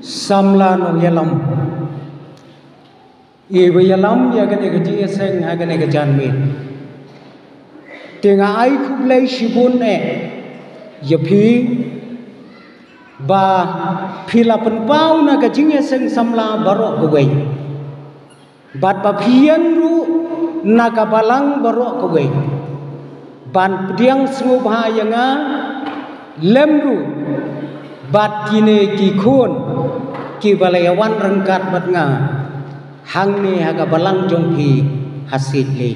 samla no yalam ibu yalam ya gane gaji seng ha gane gajan me tenga ai khublai shibun ne yapi ba philapan pau na gajing seng samla barok gawai bat ba phian ru naga balang barok gawai ban pediang sengu bahayanga lemru bat kine ki khun ki balayawan rengkat bat nga hang ne haga balang jongpi hasit le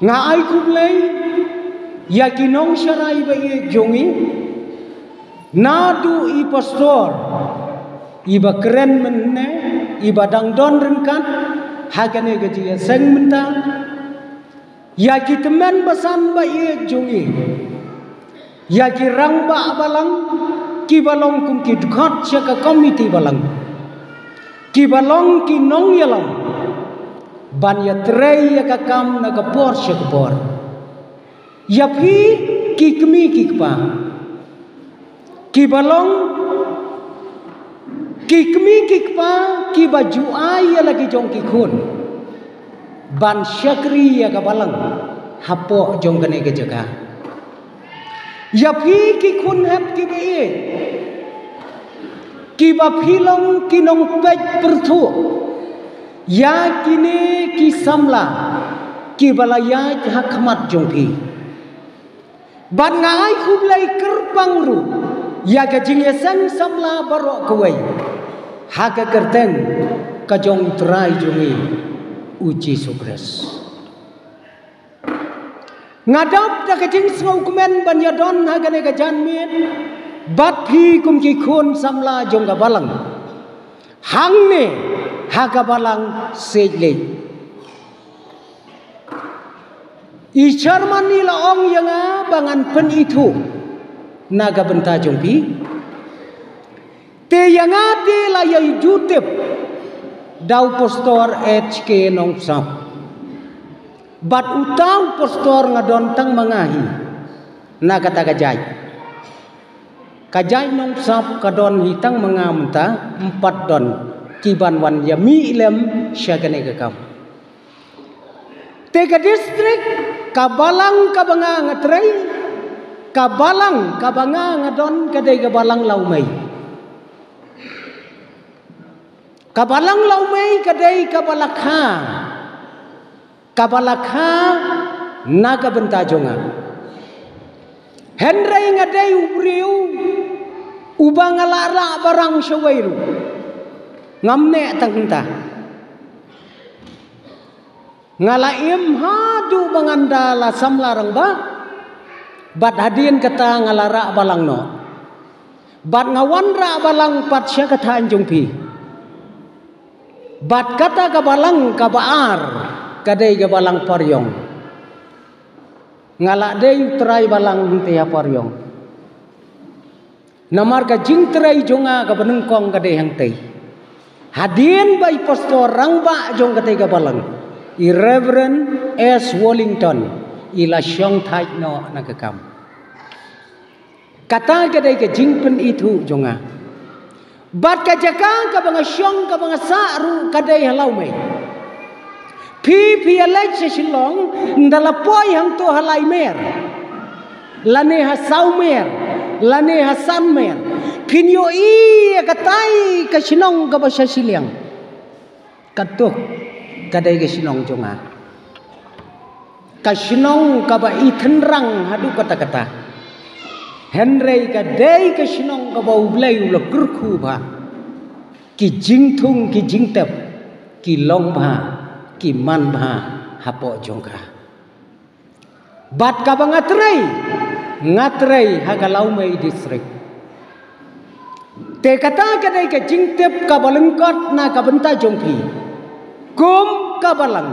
nga ai kublai ya kinong sharai ba ye jongi nadu i pastor iba keren menne iba dangdon rengkat hagane gaji seng menta ya ki teman basan ba ye jongi ya ki rang ba balang ki balong kum ki dukhat chaka komiti balang ki balong ki nong yalam ban ya trei ya ka kam na ka por shak por ya phi ki kmi ki pa ki balong ki kmi ki pa ki baju ai ya lagi jong ki khun ban syakri ya ka balang hapo jong kane ke jaga ya phi ki khun hap ki be ki ba philong ki nong pej perthu ya kine ki samla ki balaya hakmat jong phi ban ngai khublai kerpang ru ya ga jing sang samla barok kawai ha ka kerteng ka jong trai jongi uji sukres ngadap da kajing sngau kumen ban ya don ha gane ga jan mit bat phi kum ki khun samla jong ga balang hang ne ha ga balang sejle i charmani la ong yanga bangan pen itu naga benta jong pi te yanga te la yai jutep dau postor HK nong sap bat utang postor ngadon tang mangahi na kata kajai nong sap kadon hitang mangamta 4 don kiban wan yami lem syagane gekam te ka distrik kabalang kabanga ngatrai kabalang kabanga ngadon kadai kabalang laumai kabalang laumai kadai kabalakha naga benta jonga henrei ngadai ubriu ubang alara barang syawairu ngamne tangta ngalaim hadu mangandala samlarang ba bat hadin kata ngalara balang no bat ngawanra balang pat sya kata anjung pi bat kata kabalang kabaar kadai kabalang paryong ngalak dei trai balang hinte ya paryong namar ka jing trai jonga ka benengkong kadai hang tei hadin bai pastor rangba jong kadai kabalang i Reverend S. Wallington ila syong thai no nakakam kata kadai ka jingpen itu jonga bat ka jaka ka banga syong ka banga saru kadai halau mai pi alai silong ndala poi hang to halai mer lane hasau mer lane hasan mer pinyo i katai ka sinong ka basya siliang katuk kadai ka sinong jonga ka sinong ka ba ithenrang hadu kata henrei ka dei ka sinong ka ba ublai ula kurkhu ba ki jingthung ki jingtep ki long ba ki man ba hapo jongka bat ka ba ngatrai hagalau mai distrik te kata kadai ka jingtep ka balengkot na ka benta jongpi kum ka balang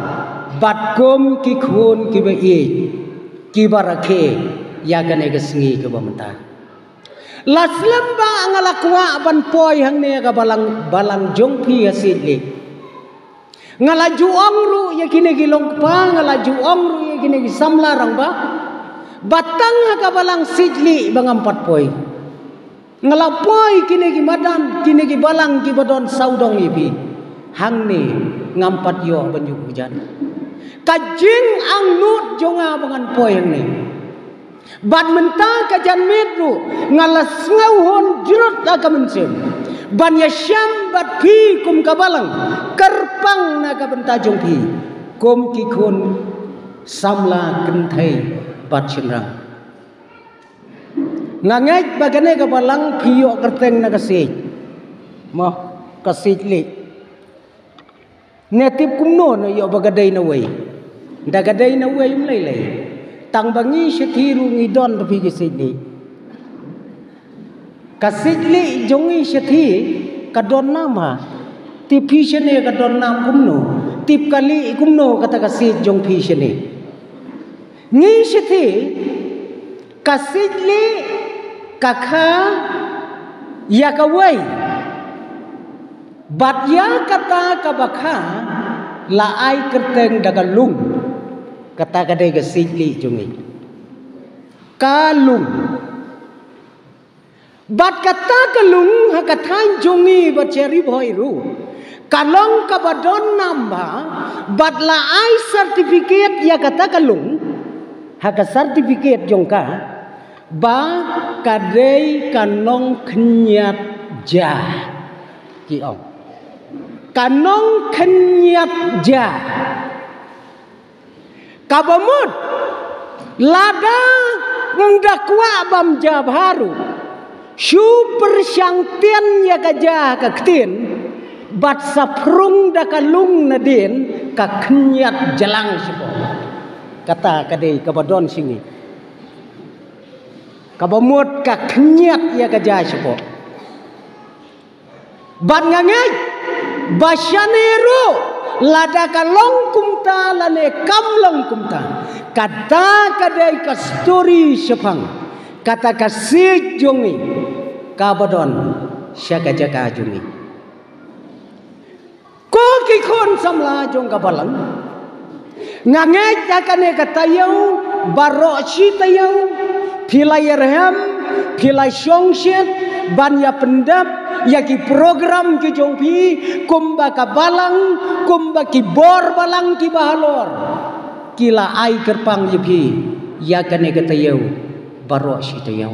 bat kum ki khun ki ba e ki barakhe ya gane ka singi ka bamta laslam ba ngalakwa ban poi hang ne ka balang jongpi asidle ngalaju ongru ya kine gilong pa ngalaju ongru ya kine samlarang ba batang ka balang sidli bangam 4 poi ngelapoi kini ki madan kini ki balang ki badon saudong ipi hang ni ngampat yo banyu hujan kajing ang nut jonga bangan poi hang ni bad mentang kajan medru ngalas ngauhon jerut akamensem ban ya syam bad pi kum kabalang kerpang naga bentajong pi kum ki kun samla kenthai bad chenrang ngangai bagane kabalang piyo kerteng nagasij mo kasij li netip kumno na yo bagaday na way dagaday na way umlaylay tang bangi syatiru ngidon tapi kasij li jongi syati kadon nama tipi syane kadon nam kumno tip kali kumno kata kasij jong pi syane ngi syati kasij li kakha ya kawai bat ya kata kabakha la ai kerteng dagalung kata kadai kasij li jungi kalung bat kata kalung hakathan jungi bat ceri boy ru kalong kabadon namba bat la ai certificate ya kata kalung haka certificate jongka ba kadai kanong kenyat jah ki ong kanong kenyat jah kabamut lada ngdakwa bam jah baru super syangtian ya kaja kaktin bat saprung dakalung nadin ka kenyat jalang sipo kata kadai kabadon singi kabamut ka kenyat ya kaja sipo ban ngangai basyaneru lada kalong kumta lane kamlong kumta kata kadai kasturi sepang kata kasih jongi kabadon syaka jaka jongi ko kikon samla jong kabalang ngangai jakane katayau barok citayau pilai rehem pilai syongsyet banya pendap yaki program ki jongpi kumba kabalang kumba ki bor balang ki bahalor kila ai kerpang yepi yakane katayau barok citayau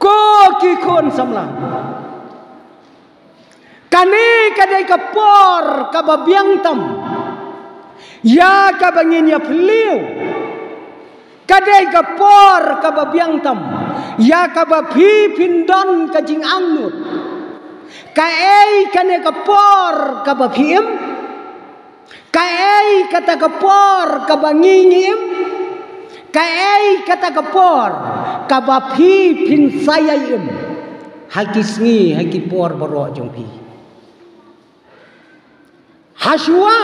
ko kikon samla kane kadai kapor kababiang tam ya kabangin ya peliu kadai kapor kababiang tam ya kabapi pindon kajing angnut kaei kane kapor kabapiem kaei kata kapor kabangingim kaei kata kapor kabapi pin sayayim hakisngi hakipor barok jongpi haswa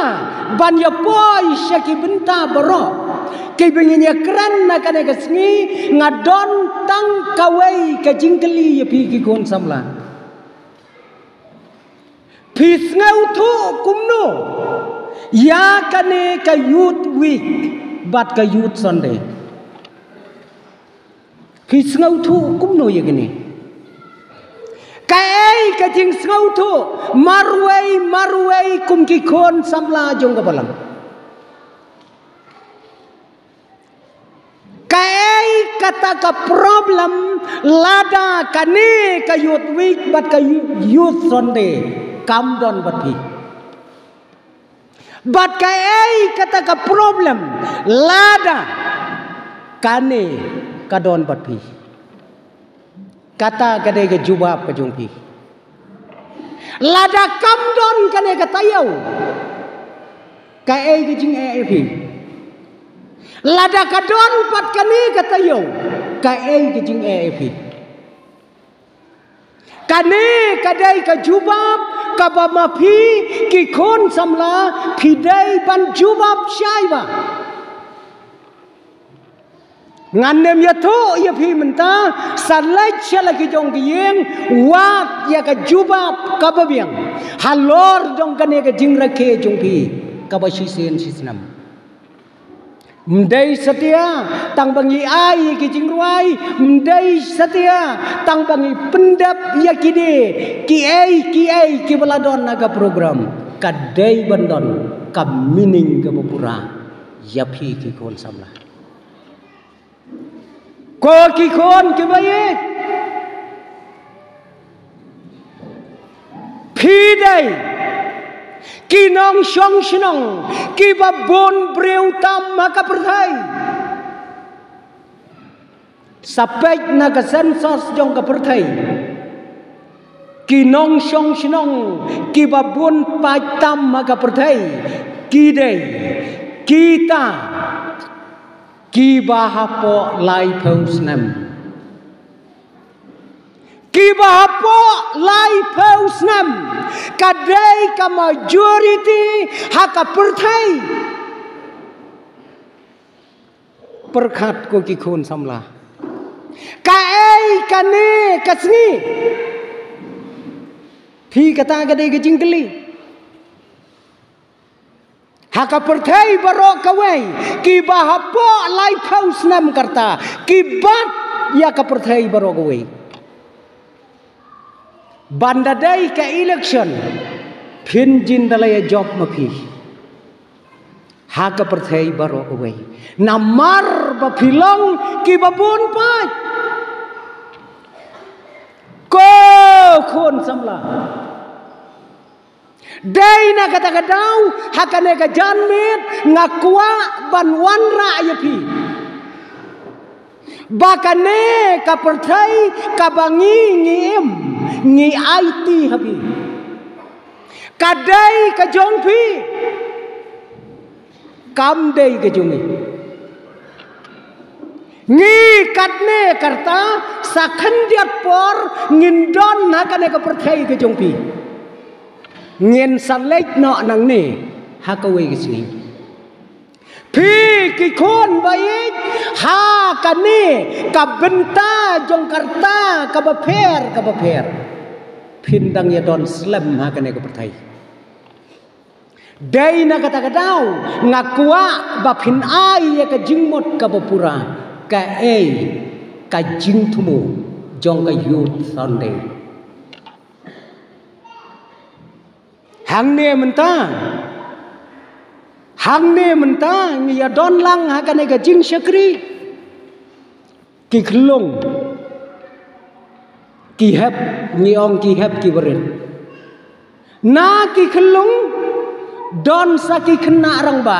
banya poi syaki benta barok kay benginya kran na kane kasngi ngadon tang kawai ka jingkeli ya pi ki kon samla pis ngau thu kumno ya kane ka youth week bat ka youth sunday pis ngau thu kumno ya gini kai ka jing ngau thu marwai kum ki kon samla jong ka balang kai kata ka problem lada kane ka youth week bat ka youth sunday kam don bat pi bat kai kata ka problem lada kane ka don bat pi kata kade ka jubab ka jong pi lada kam don kane ka tayau kai ka jing e pi lada kadon pat kani kata yo kae kijing epi kane kadai ka jubab kabamapi ki kon samla pidai ban jubab syaiba nganem ya to ya pi menta salai chala ki jong giyeng wat ya ka jubab kababiang halor dong kane ka jingrake jong pi kabashi sen sisnam Mendai setia tang bangi ai ki jingruai, mendai setia tang bangi pendap ya kide ki ai ki baladon naga program kadai bandon ka mining ke bapura ya phi ki kon samla ko ki kon ki baik phi dai ki nong shong shnong ki babon breu tam maka perthai sampai naga sensos jong ka perthai ki nong shong shnong ki babon pai tam maka perthai ki dei kita ki bahapo lai pausnam ki bahapo lai pausnam kadai ka majority haka perthai perkhat ko ki khon samla ka ai ka ne kasni phi kata kadai ke jingkeli haka perthai baro kawai ki bahapo lai pausnam karta ki bat ya ka perthai baro kawai banda dai ka election phin jin dalaya job mapi haka perthai baro away namar ba philong ki babon pat ko khon samla dai na kata kadau haka ne ka janmit ngakwa banwan ra ya phi bakane ka perthai ka bangi ngiem ngi IT habi kadai ka jongpi kam dei ka jongi ngi katne karta sakhandiat por ngindon hakane ka perthai ka jongpi ngien salek no nang ne hakawe ka sini phi ki khon baik ha kane ka benta jong karta ka bapher phindang ya don slam ha kane ka perthai dai na kata kadau ngakwa ba phin ai ya ka jingmot ka bapura ka ei ka jingthumu jong ka youth sunday hang ne menta ngi ya don lang ha kane ka jing shakri ki khlong ki hep ngi ong ki hep ki berin na ki khlong don sa ki khna rang ba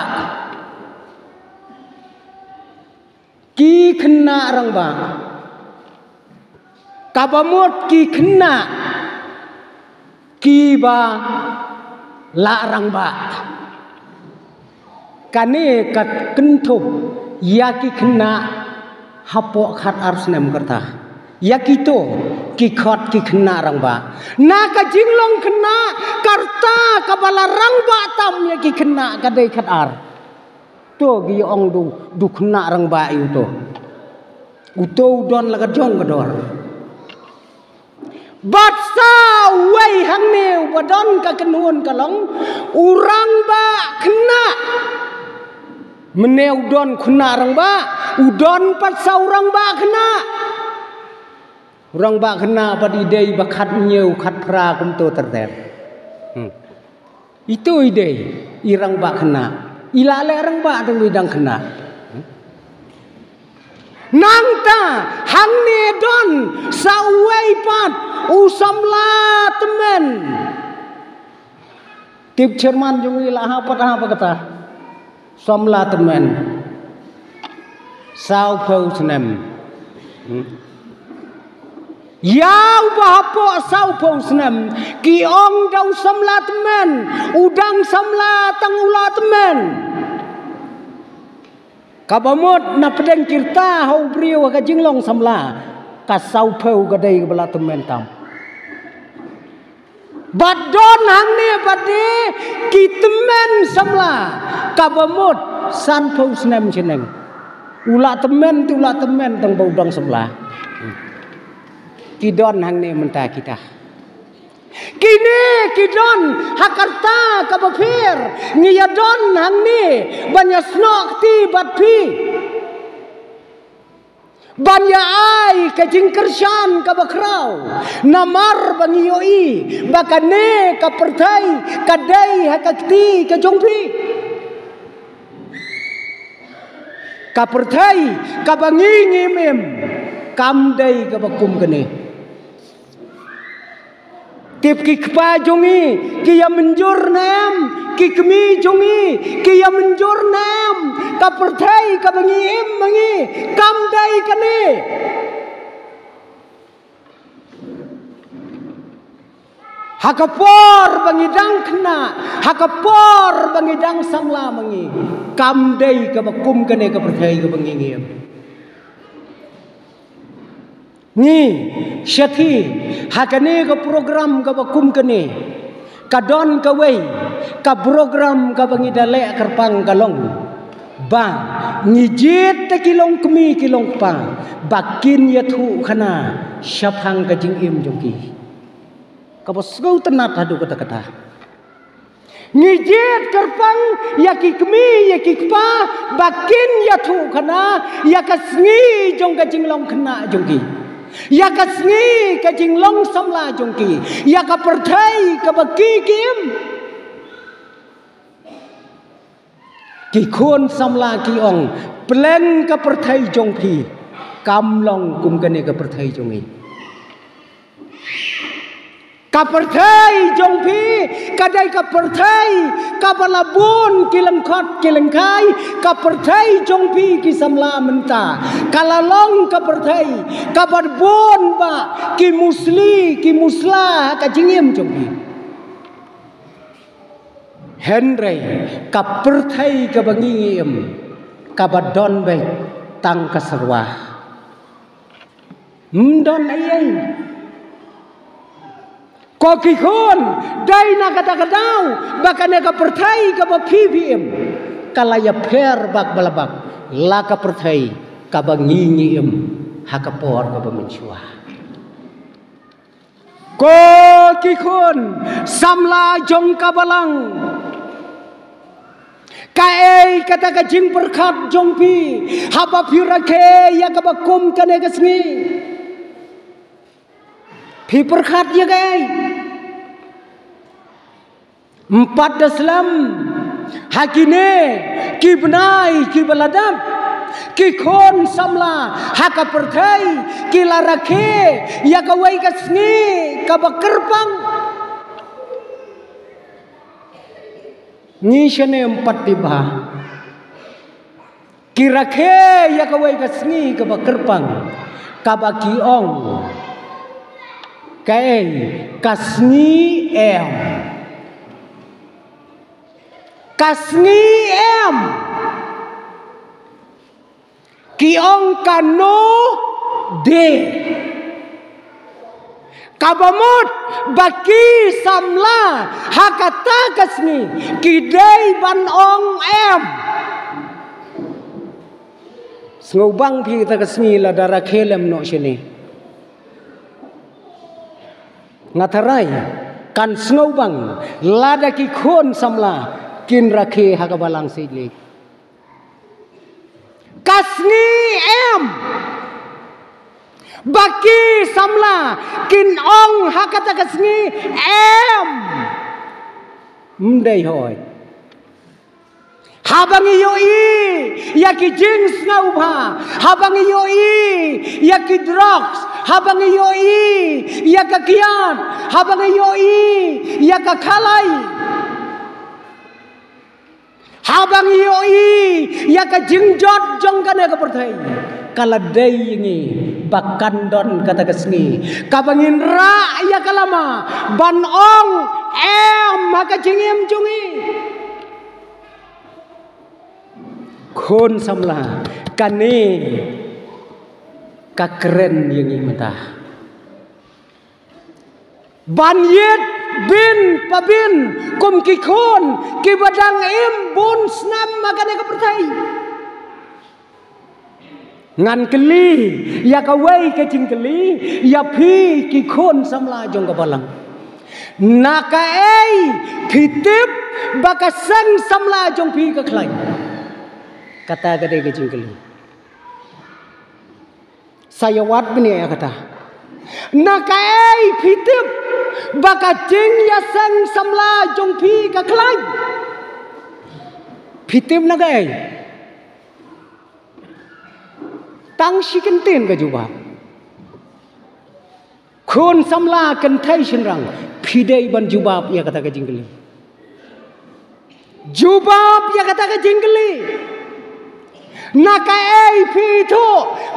ki khna rang ba kabamot ki khna ki ba la rang ba kane kat kentup ya ki khna hapo khat arsnem karta ya kito ki khot ki khna rang ba na ka jinglong khna karta ka bala rang ba tam ya ki khna ka dei khat ar to gi ong du khna rang ba yu to uto don la ka jong ka dor bat sa wei hang neu badon ka kenun ka long urang ba khna meneu don khna rang ba udon pat sa urang ba khna urang ba khna padi dei ba khat nyeu khat pra kum to terter itu ide irang ba khna ilale rang ba dang widang khna nang ta hang ne don sa wei pat usamla temen tip cerman jung ila ha kata somla temen sao phau snem yau bahapo sao phau snem ki ong dau somla temen udang somla tang ula temen kabamot na pedeng kirta hau briu ka jinglong samla ka sao phau ka dei bala temen tam badon hang ne bade ki temen samla kabamot san phau snem cheneng ula temen tang baudang samla ki don hang ne menta kita Kini kidon hakarta kabapir ngiyadon hang ni banyak snok ti batpi banyak ai kajing kersan kabakrau namar bangiyoi bakane kapertai kadai hakakti kajongpi kapertai kabangi ngimim kamdai kabakum kene tip kikpa jongi kiya menjur nam kikmi jongi kiya menjur nam kapertai kabangi im mangi kamdai kane hakapor bangidang kena hakapor bangidang samla mangi kamdai kabakum kane kapertai kabangi im ni syati hakane ka program ka bakum kene kadon ka wei ka program ka bangidale kerpang kalong ba ngijit ta kilong kemi kilong pa bakin yathu khana syapang ka jingim jongki ka bosgau tenat hadu kata-kata ngijit kerpang yaki kemi yaki pa bakin yathu khana yakasngi jong ka jinglong khana jongki ya kasngi ka jinglong samla jongki ya ka perthai ka baki kim ki khon samla ki ong pleng ka perthai jongki kamlong kum kane ka perthai jongi ka perthai jongpi kadai ka perthai ka balabun kilengkhot kilengkai ka perthai jongpi ki samla menta kalalong ka perthai ka barbon ba ki musli ki musla ka jingim jongpi henry ka perthai ka bangim ka badon be tang ka sarwa mdon ayai koki khon dai na kata kadau bakane ka perthai ka bapim kalaya pher bak balabak la ka perthai ka bangingim hakapor ka bamenchua koki khon samla jong ka balang kae kata ka jing perkhat jongpi haba pirake ya ka bakum kane kasngi pi perkhat ya gai 4 Islam hakine ki benai ki baladam ki khon samla haka perthai ki larake ya ka wai kasngi ka bakerpang ni shane 4 tiba ki rakhe ya ka wai kasngi ka bakerpang ka baki ong kai kasngi kasngi kiong kano de kabamut baki samla hakata kasni kidai ban ong ngobang pi ta kasni la dara khelem no shini ngatarai kan ngobang lada ki khon samla kin rakhe hakabalang sidli kasni baki samla kin ong hakata kasni mdai hoy habangi yoi yaki jings ngaubha habangi yoi yaki drugs habangi yoi yakakian habangi yoi yakakhalai habang yoi ya ka jingjot jong kana ka perthai kala dei ngi bakandon kata kasni kabangin ra ya kalama ban ong maka jingim jungi khon samla kane ka keren yang mata ban yet bin pabin kum ki khon ki badang bun snam makane ka perthai ngan keli ya ka wei ka jing keli ya phi ki khon samla jong ka balang nakai pitip bakasang samla jong pi ka klai kata gade ke jingkeli saya wat bini ya kata nakai pitip bakajing ya sang samla jong pi ka klai pitip nakai tang shikentin ka juba kun samla kan thai shinrang pidai ban jubab ya kata ke jingkeli jubab ya kata ke jingkeli nakai pito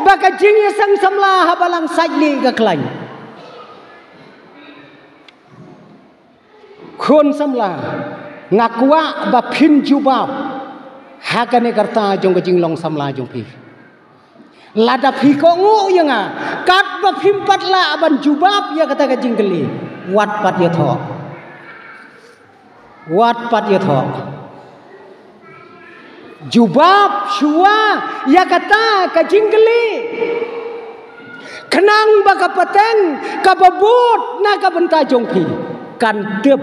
bakajing ya sang samla habalang sajli ka klai kun samla ngakwa ba phin jubab hakane karta jong ke jinglong samla jong pi lada pi ko ngu yang kat ba phim pat la ban jubab ya kata ke jingkeli wat pat ya tho jubab shua ya kata ke jingkeli kenang ba ka pateng ka babut na ka benta jong pi kan tep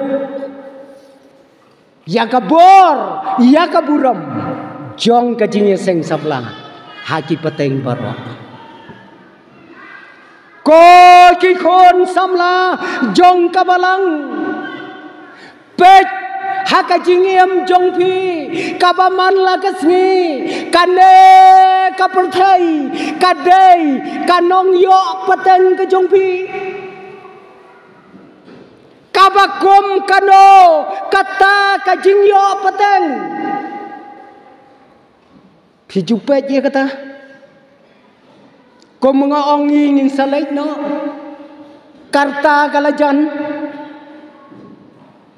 ya ka bor ya ka buram jong ke jingye seng sablang haki pateng barok ko ki khon samla jong kabalang pet haka jingiem jong pi kabaman la kasngi kane kaperthai kadei kanong yo pateng ke jong pi kabakom kano kata ka jingyo pateng Pijupet dia kata, kau mengaongi ngin salai no, karta kalajan,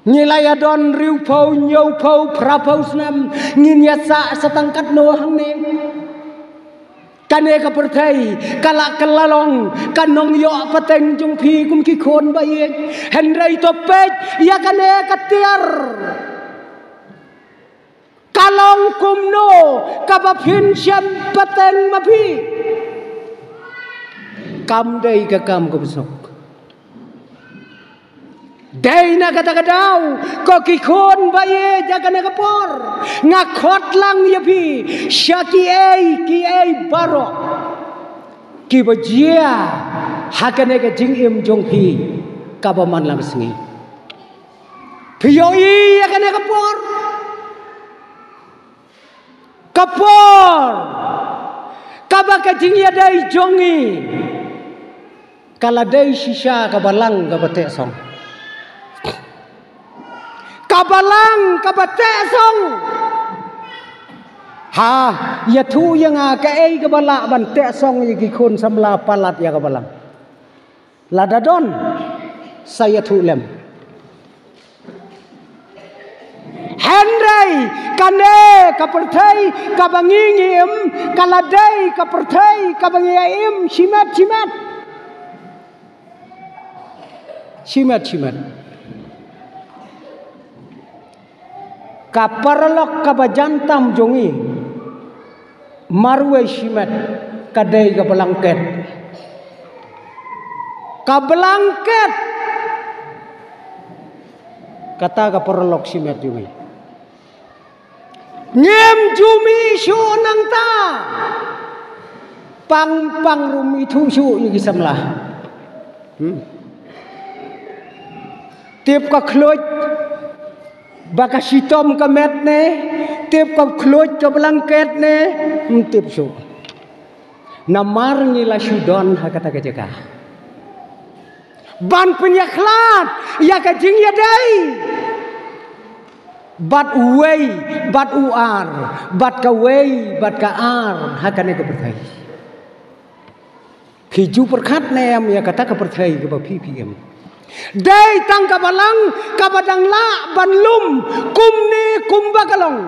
ngilaya don riu pau nyau pau prapau senam ngin yasa setangkat no hang ne, kane kapertai kalak kelalong kanong yo pateng jung pi kum ki khon baik, henrai topet ya kane katiar. Kalong kumno kapapin siam pateng mapi kam day ka kam ko besok day na kata kadau ko kikon baye jagana kapor ngakot lang yapi syaki ki baro ki bajia hakane ka jingim jong pi kabaman lang sengi piyoi yakane kapor kapor kabaka jingya dai jongi kala dai shisha kabalang kabate song kabalang kabate song ha ya thu yang ka ei kabala ban te song yi khon samla palat ya kabalang ladadon saya thu lem Henry kane kaperthai kabangingim kaladai kaperthai kabangiim shimat kaparalok kabajantam jongi marwe shimat kadai kabalangket kata kaparalok shimat jongi ngem jumi shu nang ta pang rumi thu shu yu samlah tip ka khloch baka sitom ka met ne tip ka khloch ka blanket ne tip shu namar ngila shudon ha kata ka ban penyakhlat ya ka jing ya dai bat uwei bat uar bat ka wei bat ka ar hakane ka perthai hiju perkhat nem ya kata ka perthai ka PPM dai tang ka balang ka badang la ban lum kum ni kum bakalong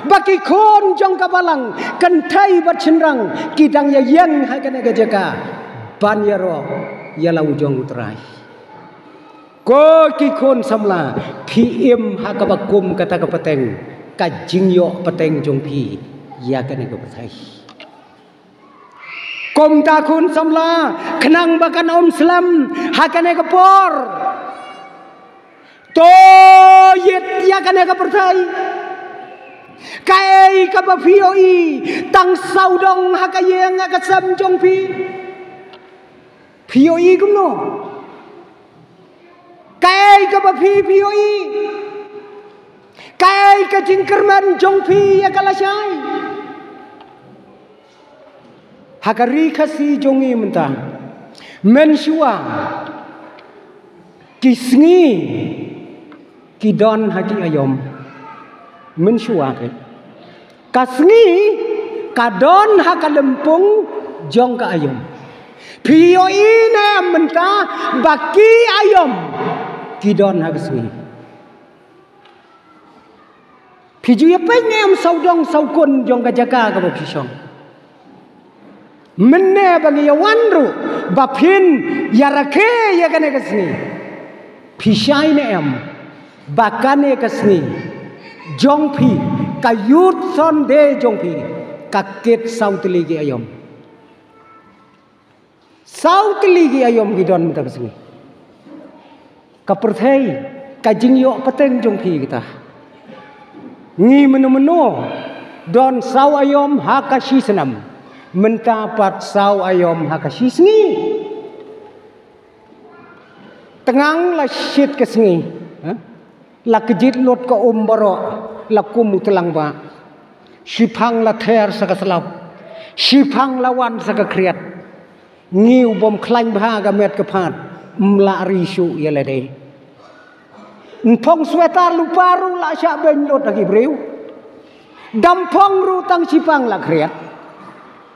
baki khon jong ka balang kan thai bat chinrang kidang ya yang hakane ka jaka ban ya ro ya lau jong utrai ko kikon samla PM hakabakum kata kapateng kajingyo pateng jong pi ya kane ko patai kom takun samla kenang bakan om slam hakane kapor to yet ya kan ka pertai kai ka ba phioi tang sau dong ha ka yeng ka sam jong phi phioi cũng no kai ka ba phioi kai ka jing kerman jong phi ya ka la sai ha ka ri khasi jongi menta men shua kisngi kidon haki ayom men shua ke kasngi kadon hakalempung jong ka ayom pio ine menta baki ayom kidon hakasngi piju ya penyem saudong saukun jong ka jaga ka bapishong menne bagi yawanru bapin yarake ya kane kasni pishai ne em bakane kasni jongpi kayut son de jongpi kaket sautli gi ayom gidon mita kasni kaperthai kajingyo pateng jongpi kita ngi menu don sau ayom hakashi senam mentapat sau ayom hakashi sngi tengang la shit ke sngi la kejit lot ka baro la kum telang ba sipang la ther saka selap sipang lawan saka kriat ngiu bom klain bha ga met ka phat mla risu yele de Pong sweta lupa ru la sya ben lot lagi breu dampong ru tang sipang la kriat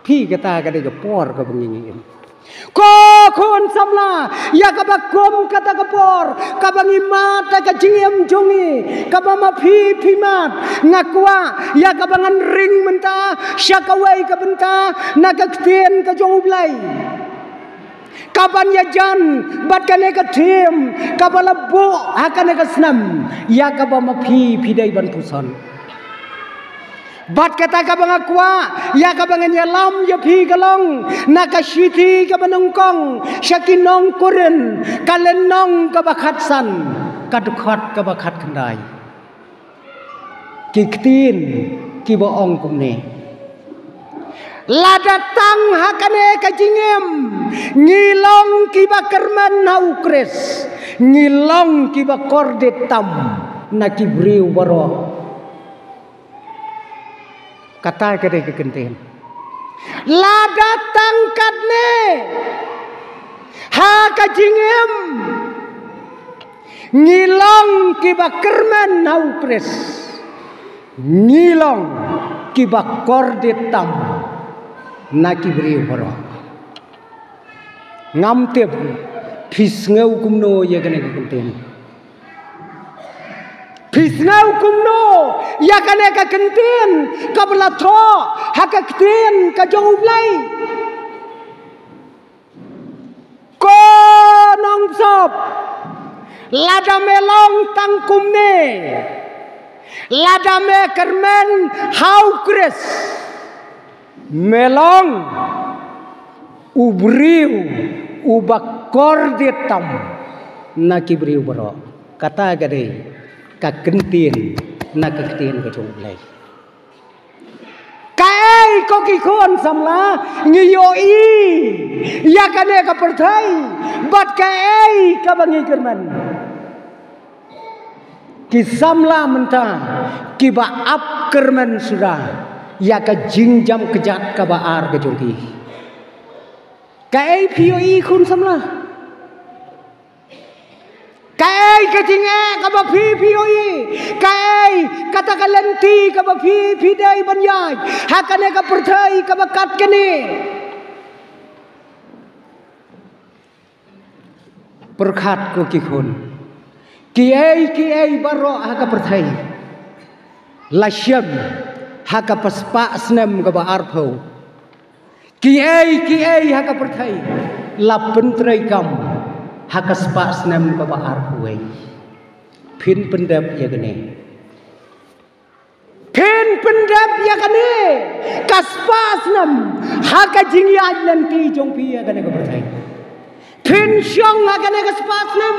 pi kata ka de por ka bengingin ko kon samla ya ka bakom kata ka por ka bangimat ka jingem jongi ka ma pi mat ngakwa ya ka bangan ring menta syakawai ka benta naga ktien ka jong blai kaban ya jan bat kane ka tim kabala bo hakane ka snam ya ka ma pi dai ban puson bat kata ka bangakwa ya ka bangan ya lam ya pi galong nakashiti ka banongkong syakinong kuren kalenong ka bakhatsan kadukhat ka bakhat khandai kiktin ki bo ong kumne la datang hakane ka jingem ngilong ki bakerman na ukres ngilong ki bakorde tam na ki breu baro kata kade ke kenten la datang kadne ha ka jingem ngilong ki bakerman na ukres ngilong ki bakorde tam naki beri baro ngamte pisngau kumno ya kane kenten pisngau kumno ya kane ka kenten kabla tho haka kenten ka jonglai ko nong sop lada melong tang kumne lada me kermen hau kres melong ubriu ubakor detam naki briu baro kata gade ka kentin nak kentin ka jonglai kai ko ki kon samla ngiyo i ya kane ka perthai bat kai ka bangi kerman ki samla menta ki ba ap kerman sudah ya ka jingjam kejat ka baar ka jongki kai phioi khun samla kai ka jinge ka ba phioi kai kata ka lenti ka ba phi dai banyai hakane ka perthai ka ba kat kene perkhat ko ki khun ki ai baro ha ka perthai lasyam haka paspa snem ka ba arpho ki ai haka perthai la pentrai kam haka spa snem ka ba arpho ai phin pendap ya gane phin pendap ya gane kaspa snem haka jingya lenti jong pi ya gane ka perthai phin syong ha gane ka spa snem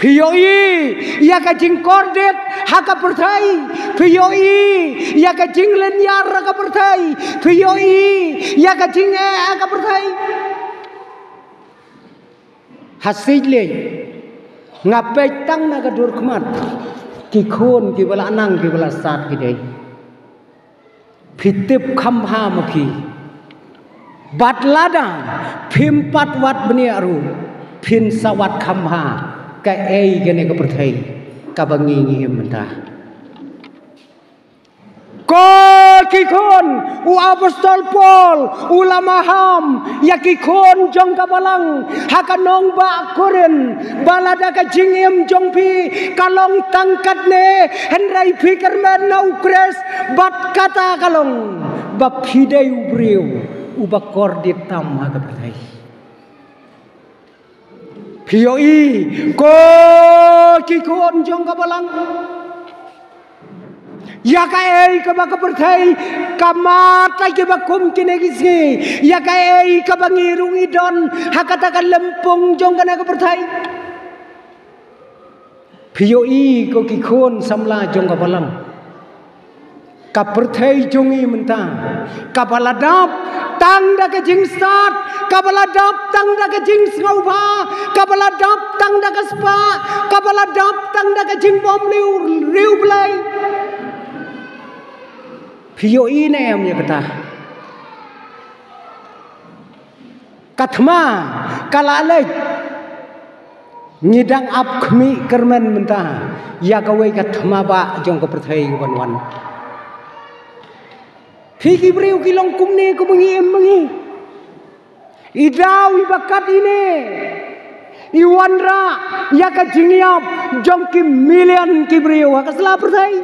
Piyoi ya ka jing kordet haka pertai. Piyoi ya ka jing lenyar haka pertai. Piyoi ya ka jing haka pertai. Hasilnya ngapai tang na ka dur kemat. Ki khon ki bala nang ki bala sat ki dei. Pitip khamha maki. Bat ladang pimpat wat beniaru. Pin sawat khamha. Ka ei gane ka perthai ka bangi ngi menta ko ki khon u apostol Paul ulama ham ya ki khon jong ka balang ha ka nong ba koren balada ka jingem jong pi kalong tangkat ne henrai fikir men na ukres bat kata kalong ba phidei ubreu u ba kordit tam ha ka perthai. Piyoi ko ki khon jong ka balang ya ka ei ka ba ka perthai ka matai ki ba kum ki ne gisi ya ka ei ka bangirung idon hakata ka lempung jong ka na ka perthai. Piyoi ko ki khon samla jong ka balang ka perthai jongi menta ka baladap tang da ka jing sat ka baladap tang da ka jing snauba ka baladap tang da ka spa ka baladap tang da ka jing bom liu blai. Piyoi ne em ya kata kathma kala le ngidang ap khmi kermen menta ya ka wei kathma ba jong ka perthai wan Hiki beriu kilong kumne ku mengi idau ibakat ini iwanra ya ka jingiap jong ki milian ki beriu ka sela perthai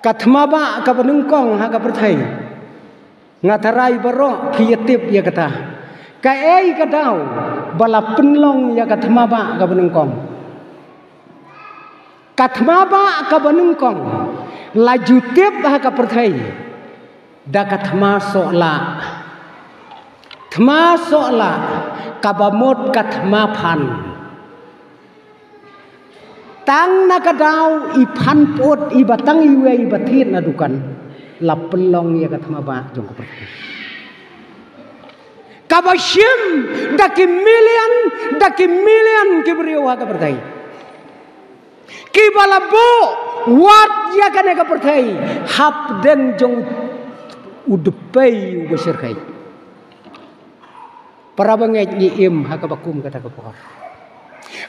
kathma ba ka benungkong ha ka perthai ngatarai baro khiyatip ya kata ka ei ka dau bala penlong ya kathma ba ka benungkong kathma ba ka benungkong laju tip ha ka perthai da ka thma sola ka bamot ka thma phan tang na ka dau i phan pot i batang i we i bathit na dukan la pelong ya ka thma ba jong ka perthai ka bashim da ki milian ki beriu ha ka perthai ki balabo wat ya kan ka perthai hap den jong udepei ubasirkai para bangai ni im ha ka bakum kata ka por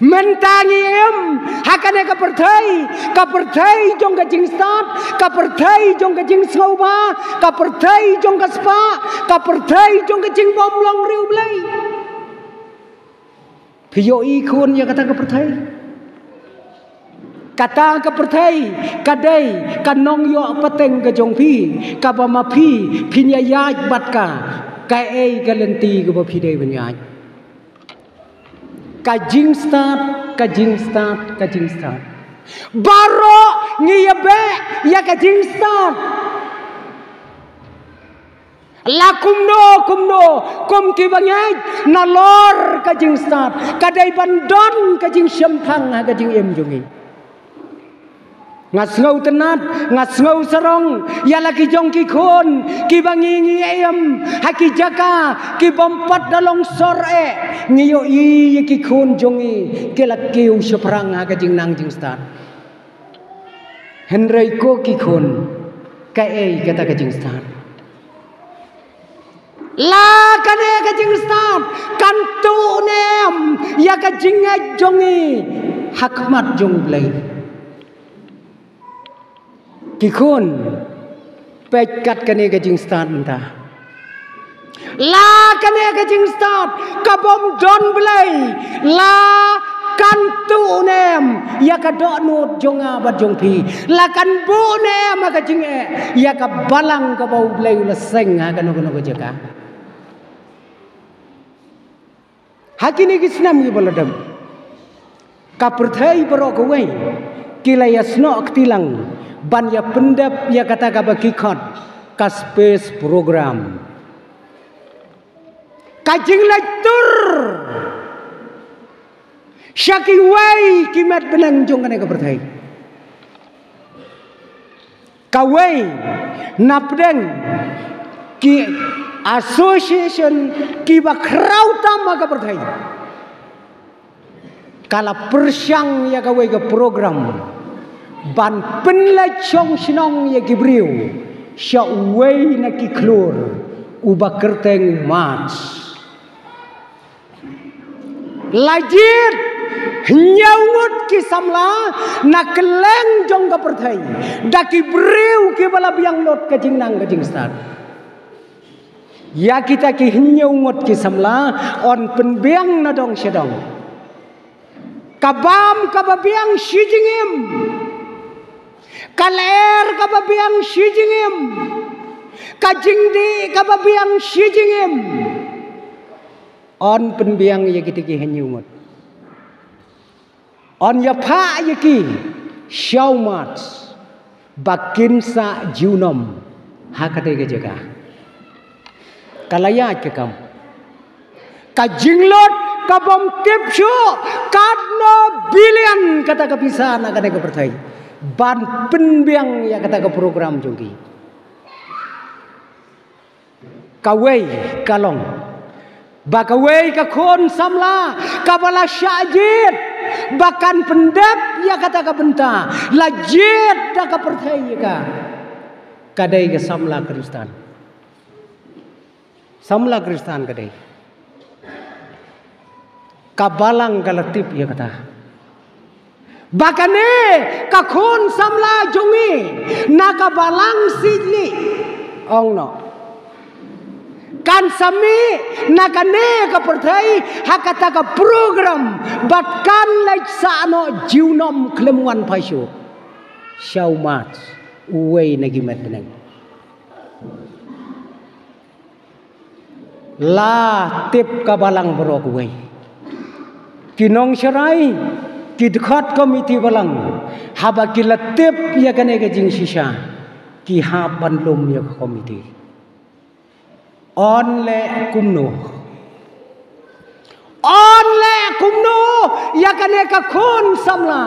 mentangi im ha kan ka perthai jong ka jing stat ka perthai jong ka jing snauba ka perthai jong ka spa ka perthai jong ka jing bom long riu blai. Piyoi khon ya kata ka perthai kata ka perthai kadai kanong yo pateng ka jong pi ka ba ma pi phinya yaj bat ka ei ka lenti ka ba phi dei banya ka jing start baro ngiyabe ya ka jing start la kum ki banyai na lor ka jing start kadai bandon ka jing sempang ka jing em jongi ngat ngau tenat ngat ngau sarong ya laki jong ki khon ki bangi ngi em haki jaka ki bompat dalong sor ngiyo i ki khon jongi ke laki u seprang ha ka jing nang jing stat henrei ko ki khon ka ei kata ka jing stat la kane ka jing stat kan tu nem ya ka jing jongi hakmat jong blai ki khon pe kat kane ka jing start menta la kane ka jing start ka bom don blai la kan tu nem ya ka do not jonga ba jong pi la kan bu nem ka jing ya ka balang ka bau blai la seng ha ka no ka jaka hakini kisnam ki baladam ka perthai baro ka wei kilaya sno aktilang ban ya pendap ya kata ka bakikot ka space program kajing lectur Syaki wei kimat benang jong kane kepertai. Kawai napdeng ki association ki bakrau tama kepertai. Kala persyang ya kawai ke program ban penlai chong sinong ya kibriu sya wei na ki klur uba kerteng mat. Lajit nyaungut ki samla na keleng jong ka perthai daki breu ki bala biang lot ka jingnang ka jingstar ya kita ki nyaungut ki samla on penbiang na dong sedong kabam kababiang shijingim kaler kababiang shijingim kajingdi kababiang shijingim on penbiang ya kita ki nyaungut on ya pa yaki syaumat bakin sa junom hakate ke jaga kalaya ke kam kajinglot kabom tipsho kadno bilion kata kapisa na kata ke pertai ban penbiang ya kata ke program jongki kawai kalong bakawai ka khon samla kabala syajid bahkan pendap ya kata ka benta lajit da ka perthai ka kadai ka samla kristan kadai kabalang galatip ya kata bahkan ka khon samla jongi na kabalang sidli ong no kan sami nakane ka perthai hakata ka program batkan lai sano jiunom klemuan paisyo syaumat uwei nagimat benang la tip kabalang berok uwei kinong syarai kidkhat komiti balang haba kilatip ya kane ka jing sisa ki haban lum ya komiti on le kumno ya kane ka khon samla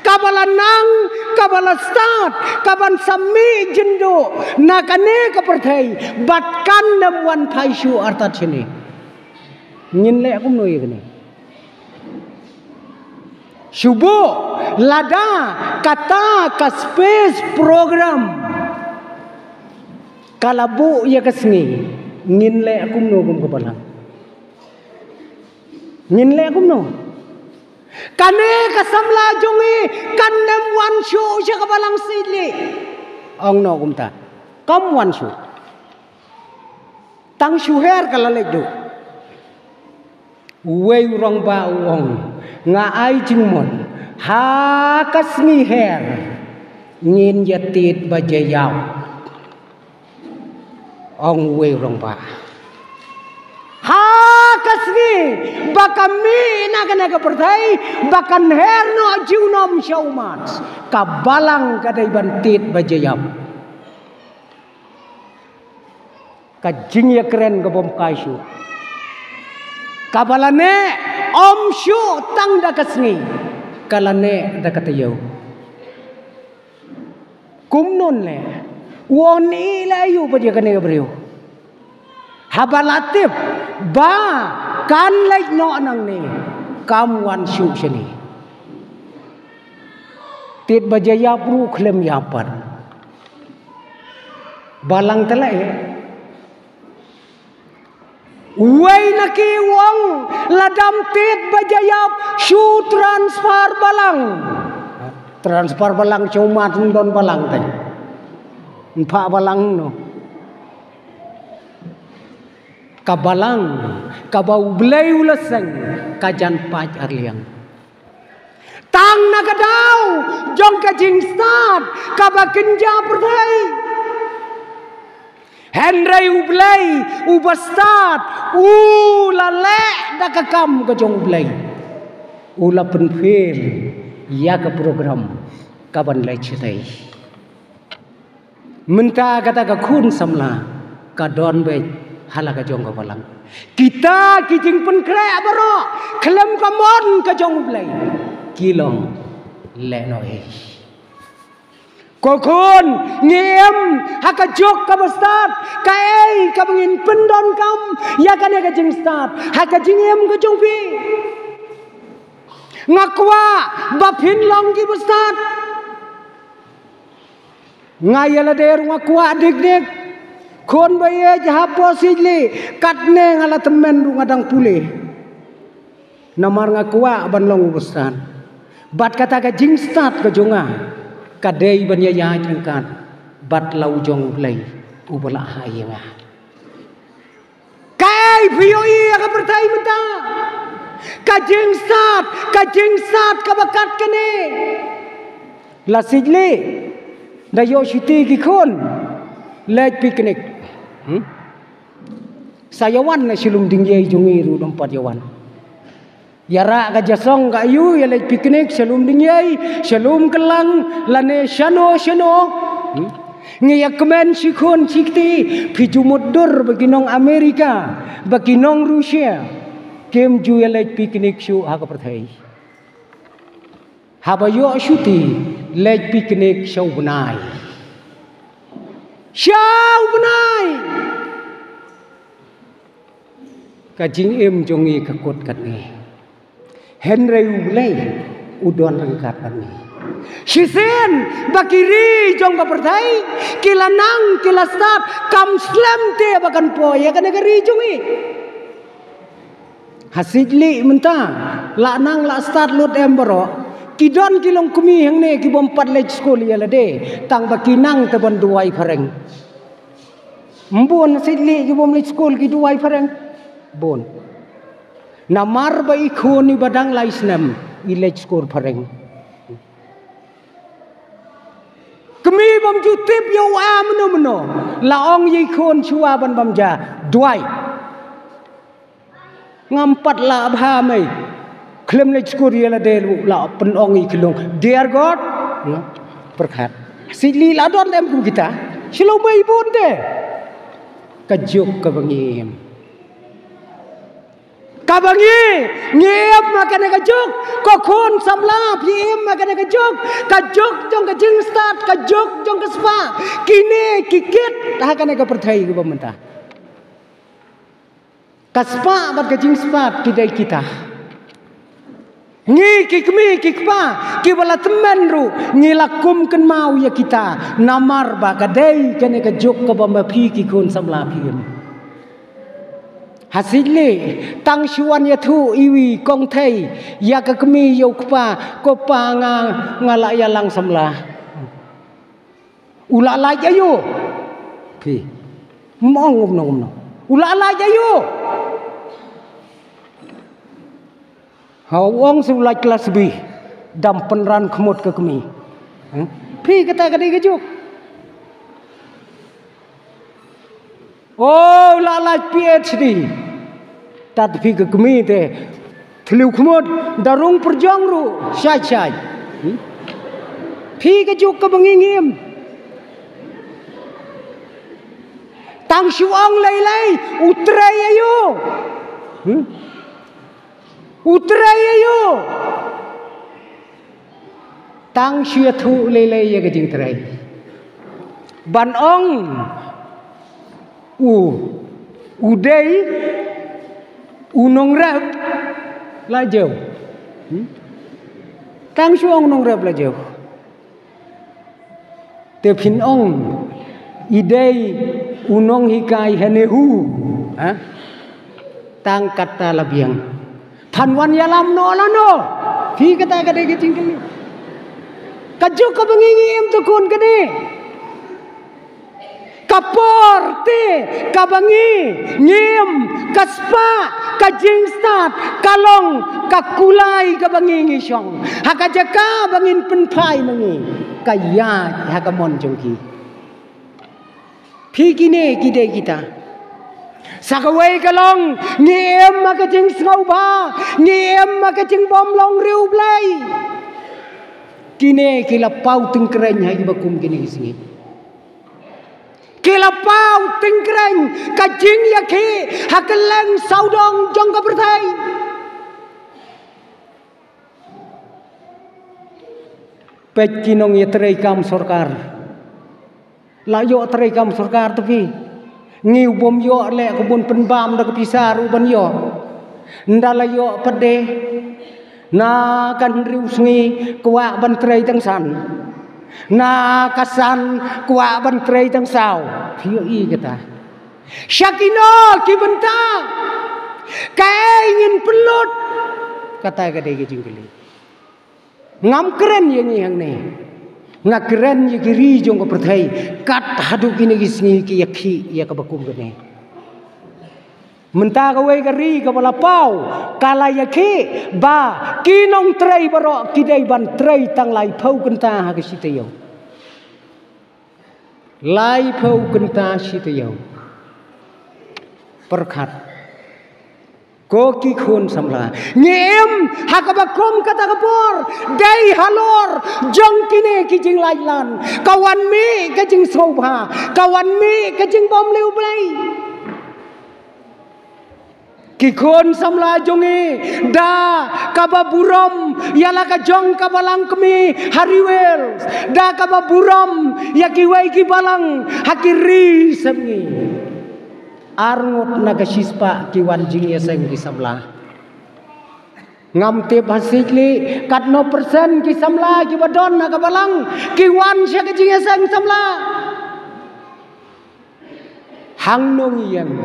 kabala nang kabala start kaban sami jindo na kane ka perthai batkan namwan phaisu artat chini ngin le kumno ye kane shubo lada kata ka space program kalabu ya kasngi ngin le kumno kum kabalang ngin le kumno kane kasamla jongi kanem wan shu sya kabalang sidli ong no kumta kam wan shu tang shu her kalalek do wei rong ba wong nga ai jingmon ha kasngi her ngin yatit bajayaw ong wei rong ba ha kasni bakami na kana ka perthai bakan herno jiunom syaumat kabalang kadai bantit bajayam kajing ya keren gabom kaisu kabalane om syu tang da kasni kalane da katayo kumnon le woni layu pada kene beriu habalatip ba kan like no nang ni kam wan shu sini tit bajaya pru klem yapan balang telai wei naki wong ladam tit bajaya shu transfer balang cuma don balang tadi empat balang no kabalang kabau belai ulaseng kajan paj arliang tang nakadau jong kajing start kabakinja pertai Henry ublay ubastat ulale dakakam ke jong ublay ula penfil ya ke program kaban lai cetai menta kata ka kun samla ka don be halaka jong ka balang. Kita kijing pen krek baro, kelem kamon ka jong blai. Kilong le no Kokon ngiem haka jok ka bastat ka ka bangin pendon kam ya kan ka jing start haka jingiem ka jong pi ngakwa bapin long ki bastat ngayala der ngakwa dik kon baye jaha posijli katne ngala temen ru ngadang pule namar ngakwa ban long bastat bat kata ka jing start ka jonga kadai banya ya jengkat bat lau jong play ubala hayema kai pioi ka pertai menta kajeng sat ka bakat kene la sijle da yo shiti ki khon lej piknik sayawan na silum dingyay jongi ru dompat yawan yara ka jasong ka ayu ya lej piknik shalom dingyay shalom kelang lane shano ngiyakmen shikon shikti pijumudur baginong Amerika baginong Rusia kem ju ya lej piknik shu ha ka prathai habayo shuti lej piknik shau bunai ka jing em jongi ka kot kat ni Henry ulai udon rengkat ani. Shisen bakiri jong ka pertai kila nang kila start kam slam te bakan po ya kan negeri jongi. Hasidli menta la nang la start lot embaro kidon kilong kumi hang ne ki bom pat lej school ya lade tang bakinang te bon duai pareng. Mbon hasidli ki bom lej school ki duai pareng bon. Namar ba ikho ni badang laisnam ilej skor pareng. Kemi bam jutip yo amno laong yi khon chua ban bam ja duai. Ngampat la abha mai klem lej skor yela de la pen ong i kilong dear God perkhat sili la don lem ku kita silo mai bon de kajuk ka bangim kabangi ngiem makan kajuk kokon samla piem makan kajuk jong ka jing start kajuk jong ka spa kini kikit hakan ka perthai ku bamenta kaspa bat ka jing spa kidai kita ngi kikmi kikpa kibala temen ru ngilakum ken mau ya kita namar ba kadai kene kajuk ka bamba phi ki kon samla piem hasilnya tang shuan ya thu iwi kong thai ya ka kemi yo kpa ko pa ngala ya lang samla ula la ya yo phi mong ngom ula la ya yo hawong sulai kelas B dam penran khmot ka kemi phi kata kadai kajuk oh la PhD tat phi ka kemi te thliu khmot darung perjong ru syai phi ka juk ka bangingim tang shuang lai utrai ayo tang syia thu lai ya ka jing trai ban ong udai unong rap la jauh tang shuang nong rap la jauh te phin ong idai unong hikai hanehu tang kata labiang phanwan yalam no la no phi kata kadai ke jingkali kajuk ka bangingim tu kon kade kapor te kabangi ngim kaspa kajing start kalong kakulai kabangi ngisong hakajaka bangin penpai mangi kaya hakamon jongki phi kine kide kita sakawai kalong ngim makajing ngau ba ngim makajing bom long riu blai kine kila pau tung keren hai bakum kini singi Kilapau tingkreng kajing yaki hakeleng saudong jong kapertai. Pet kinong ya terekam sorkar. Layo terekam sorkar tapi ngiu bom yo le kebun penbam dak pisar uban yo. Ndala yo pede na kan riu sungi kuak ban trei tang san. Na kasan kuak ban trei tang sao. Pio i kata. Syakino ki bentang. Kai ingin pelut. Kata kadai ke jingkeli. Ngam keren yang yang ni. Ngak keren yang kiri jong ko perthai. Kat hadu kini kisngi ki yakhi ya kabakum kene. Mentah kawai kari kepala pau. Kala yakhi ba kinong trei barok kidai ban trei tang lai pau kenta ha kisitayau. Lai pau kenta sitayau. Perkat. Koki khun samla ngem hakabakum kata kapor dai halor jong kine kijing lailan kawan mi kajing sobha kawan mi kajing bom liu blai ki khun samla jongi da kababuram yala ka jong kabalang kemi hariwel da kababuram yakiwai ki balang hakiri semni arngot naga sispa kiwan jing yaseng ki samla ngam te basikli kat no persen ki samla ki badon naga balang kiwan sya ki jing yaseng samla hang nong yang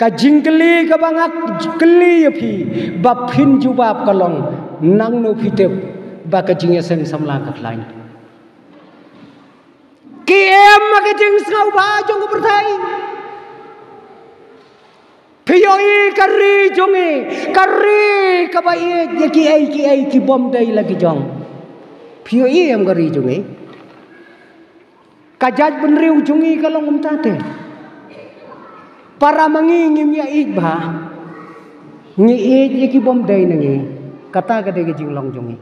ka jingkeli ka bangak keli yapi baphin jubab kalong nang no pitep ba ka jing yaseng samla ka lain ki em ka jing sau ba jong ko pertai Piyoi kari jongi kari kabai ki ki bom dai lagi jong. Piyoi am kari jongi. Kajat benriu jongi kalau ngumtate. Para mangingim ya igba. Ngi ki bom dai nangi. Kata kade ke jinglong jongi.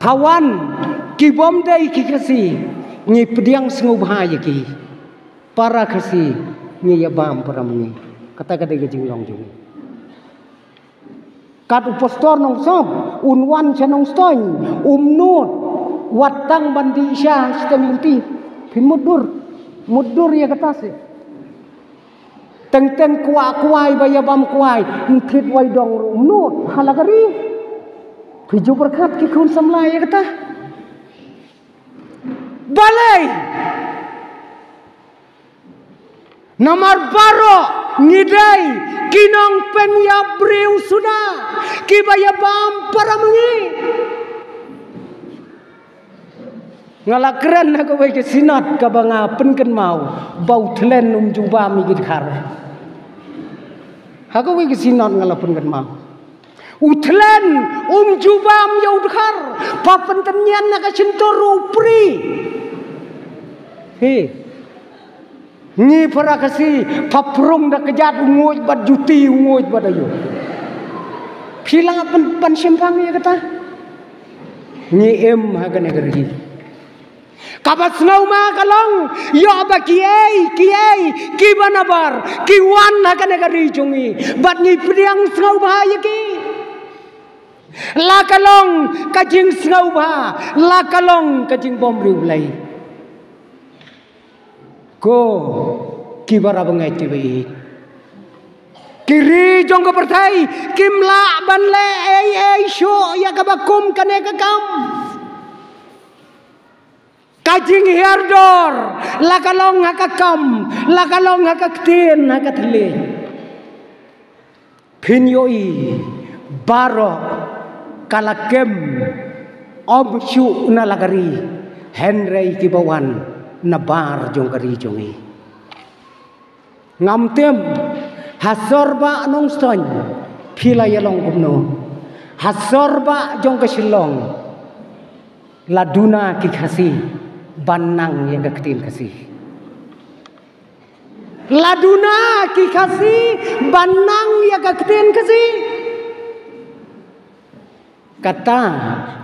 Pawan ki bom dai ki kasi ngi pediang sengubha ki. Para kasi ni ya bam paramni kata-kata ke jinglong jongi kat upostor nong sob unwan chanong stoin umnut watang bandi sya stemilti pin mudur ya kata se teng kuai baya bam kuai nthit wai dong umnut halagari piju berkat ki kun samla ya kata balai Nomor baro ngidai kinong penya breu sudah kibaya bam paramungi ngala keren aku baik sinat ka banga penken mau bau tlen juba migit khar aku baik sinat ngala penken mau utlen jubam yaud khar papen tenyan naka cintoru pri he ni para kasi paprung dak kejat nguj bad juti nguj bad ayo pilang pan simpang ya kata ni em hagan negeri kabat snau ma kalong yo ba kiai ki banabar ki wan hagan negeri jungi bad ni priang snau bahaya ki la kalong kajing snau bah la kalong kajing bom riu lai ko kibara bangai tiwi kiri jong ko pertai kimla banle ei sho ya kabakum kane kakam kajing hiardor lakalong hakakam lakalong hakaktin hakatle pinyoi baro kalakem obshu na lagari henrei kibawan nabar jong kari jongi ngamtem hasorba nong ston pila yalong kumno hasorba jong kasilong laduna ki khasi banang yang ketin kasi laduna ki khasi banang yang ketin kasi kata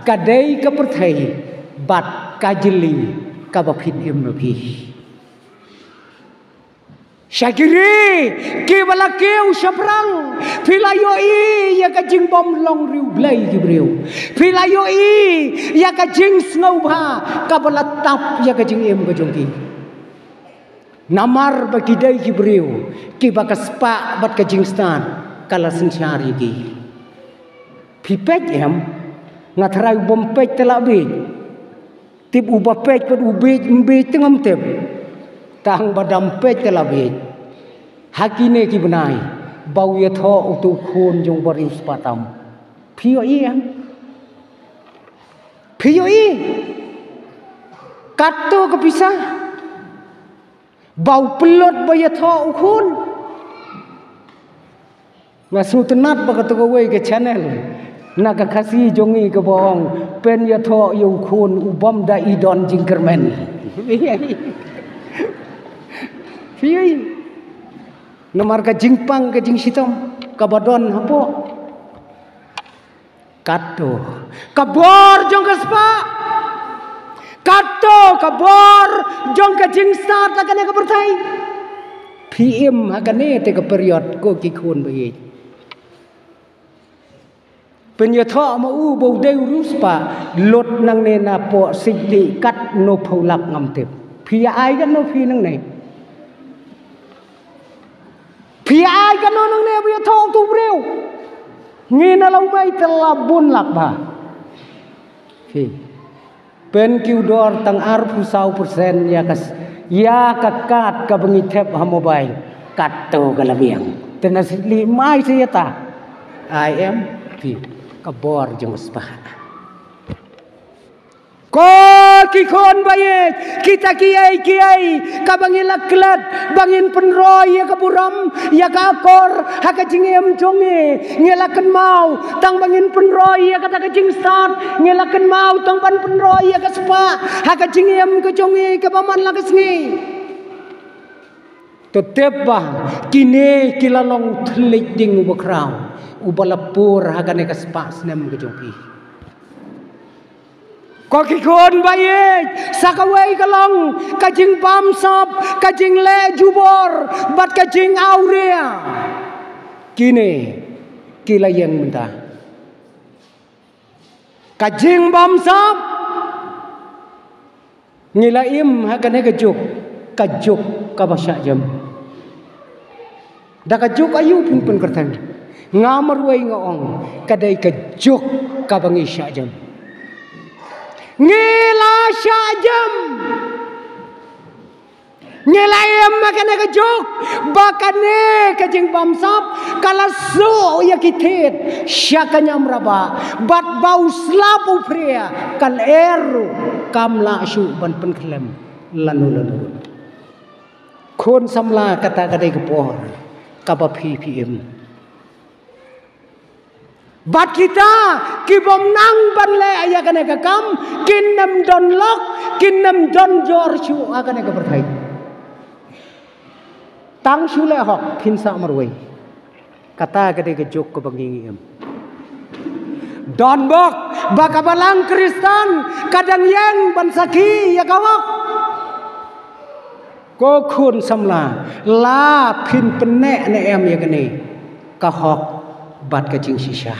kadai keperthai bat kajeli kabapin nabi syakiri ki balakeu syaprang filayoi ya kajing bom long riu blai gibreu filayoi ya kajing snow ba kabalatap ya kajing em kajongki namar bagi dai gibreu ki bakaspa bat kajing stan kala sensyari ki pipet em ngatrai bom pet telabe tip ubah pet pet ube tengam tep tang badam pet telabe hakine ki benai bau ya tho utu khun jong barin spatam phioi em phioi kato kepisah bau pelot baya tho ukhun ngasu tenat bakato ko we ke channel naga khasi jongi ke bohong pen ya tho yu khun ubam da idon jingkermen fioi nomor ka jingpang ke jing sitom kabadon hapo kato kabor jong kaspa kato kabor jong ka jing start akane ka bertai PM akane te ka period ko ki khun bai penya tho ma u bo deu ruspa lot nang ne na po sigli kat no pholak ngam tep phi ai kan no phi nang nei phi ai kan no nang ne penya tho tu breu ngi na long mai telabun lak ba phi pen kiu dor tang ar pusau persen ya kakat ka bengi tep ha mobile kat to galabiang tenasli mai siata I am pi kabor jeng spah ko ki khon baye kita kiai kabangin laklat bangin penroy ya kaburam ya kakor haka jingem jonge ngelaken mau tang bangin penroy ya kata kajing start ngelaken mau tang ban penroy ya kaspa haka jingem ke jonge ke paman lagasngi tetep bah kine kilalong tlik ding ubakrau ubalapur haka ne kaspa snem ke jongki Koki kon baye sakawai kalong kajing pamsap kajing le jubor bat kajing aurea kini kilayang menta kajing pamsap ngilaim hakane kajuk kabasya jam da kajuk ayu pun kertang ngamar wai ngaong kadai kajuk kabangi sya jam ngila syajam ngilayam makane kejok bakane kajing pamsap kalasu ya kitit syakanya meraba bat bau slapu pria kal eru kamla syu ban penklem lanu kon samla kata kadai kepor kapa PPM bat kita kibom nang ban le aya kane kakam kinnem don lok kinnem don jor syu akane ka berthai tang syu le hok phinsa marwei kata kade ke jok ko bangingim don bok bakabalang Kristen kadang yang ban saki ya kawak ko khun samla la phin penne ne em ya kane ka hok bat kajing sisha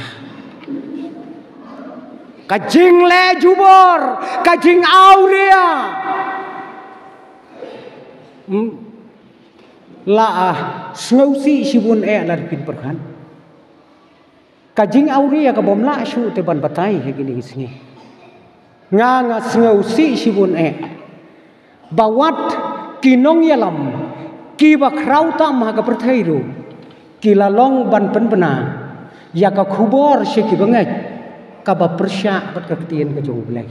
kajing le jubor kajing aurea la snausi sibun lar pin perkan kajing aurea ka bom la shu te ban batai he gini isngi nga snausi sibun bawat kinong yalam ki bakrau tam ha ka perthairu kilalong ban penbena ya ka khubor syeki banget ka ba persya bat ka ketien ka jong blai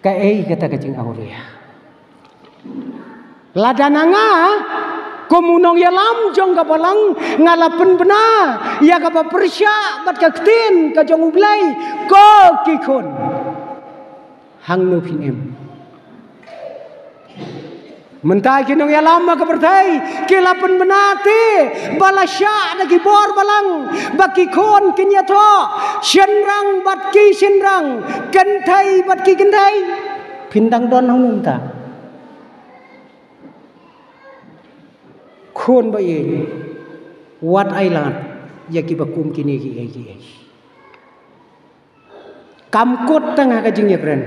ka kata kajing aurea ladananga komunong ya lam jong ka balang ngalapen bena ya ka ba persya bat ka ketien ka jong blai ko kikon hang no pinem mentai kinong ya lama ke bertai kilapan benate balasya lagi bor balang baki kon kinya to shenrang bat ki shenrang kentai bat ki kentai pindang don hong nunta khôn ba ye wat island ya ki bakum kini ki ai kam kot tang ha ka jing ye kren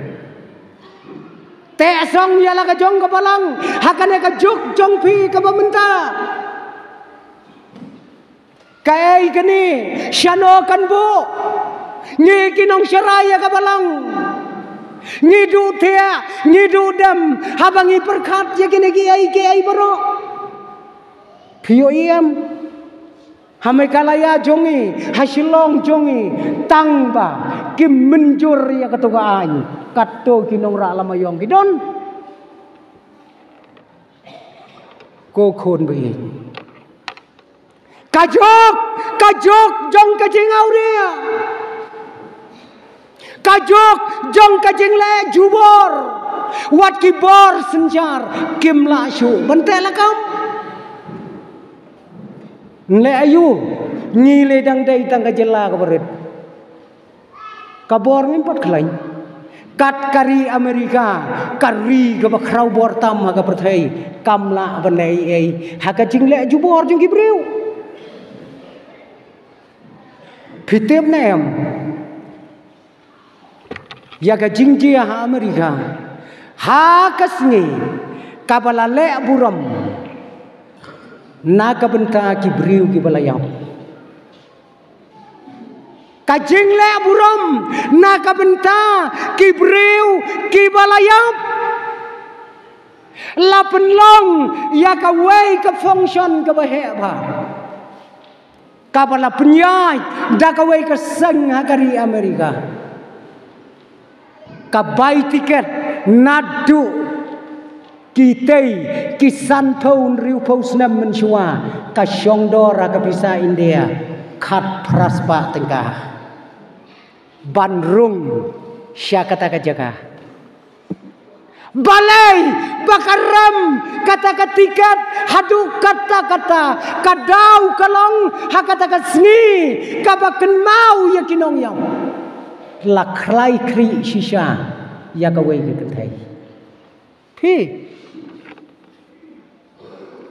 te song ya la ka jong ka balang hakane ka juk jong phi ka bamenta kai kani shano kan bu ngi kinong sharaya ka balang ngi du thea ngi du dam habangi perkhat ya kini ki ai baro phio yam hamai kalaya jongi hasilong jongi tangba kim menjur ya katuga ai katto kinong ra lamayong kidon ko khon bi kajok jong kajing auria kajok jong kajing le jubor wat kibor senjar kim la shu bante la kam le ayu ngi le dang dai tang ka jela ka berit kabor ngimpat khlain kat kari Amerika kari ka bakrau bor tam ha ka perthai kamla banai ei ha ka jing le jubor jong gibreu pitep na em ya ka jing jia ha Amerika ha kasngi kabala le buram na ka benta ki briu ki balayam ka jing le buram na ka benta ki briu ki balayam la penlong ya ka wei ka function ka bahe ba kabala penyai da ka wei ka sang ha kari Amerika ka buy ticket nadu kitei kisan phone riu posnam menshua ka shongdora ka bisa India khat praspa tengka Bandung syakata ka jaga balai bakaram kata ketikat hadu kata kadau kalong hakata kasngi kabaken mau yakinong yang laklai kri shisha ya ka wei ka thai phi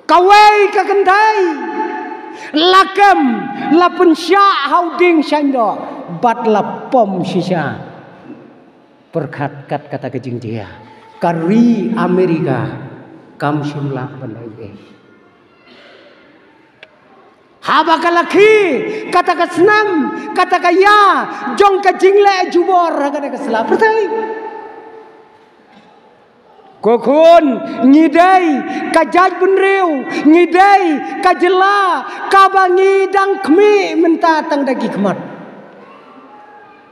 ka wei ka kan thai lakam la pensya hauding sando bat la pom shisha perkhat kat kata ka jing dia kari Amerika kam shimla banai haba kalaki kata ka snam kata ka ya jong ka jingle jubor kata ka sla pertai kokon ngidai ka jaj bunriu ngidai ka jela ka bangi dang khmi menta tang dagi khmat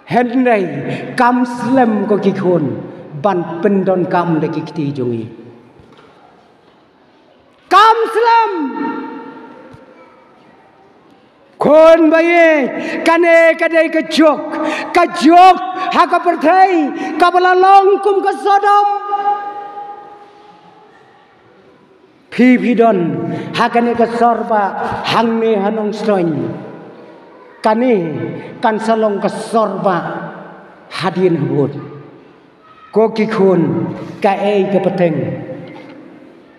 hendai kam slam ko ki khon ban pendon kam dagi kiti jongi kam slam kon baye kane kadai kajok haka perthai kabala long kum ka sodom phi don hakane ka sorba hangne hanong stoin kane kan salong ka sorba hadin hubut ko ki khon ka ei ka pateng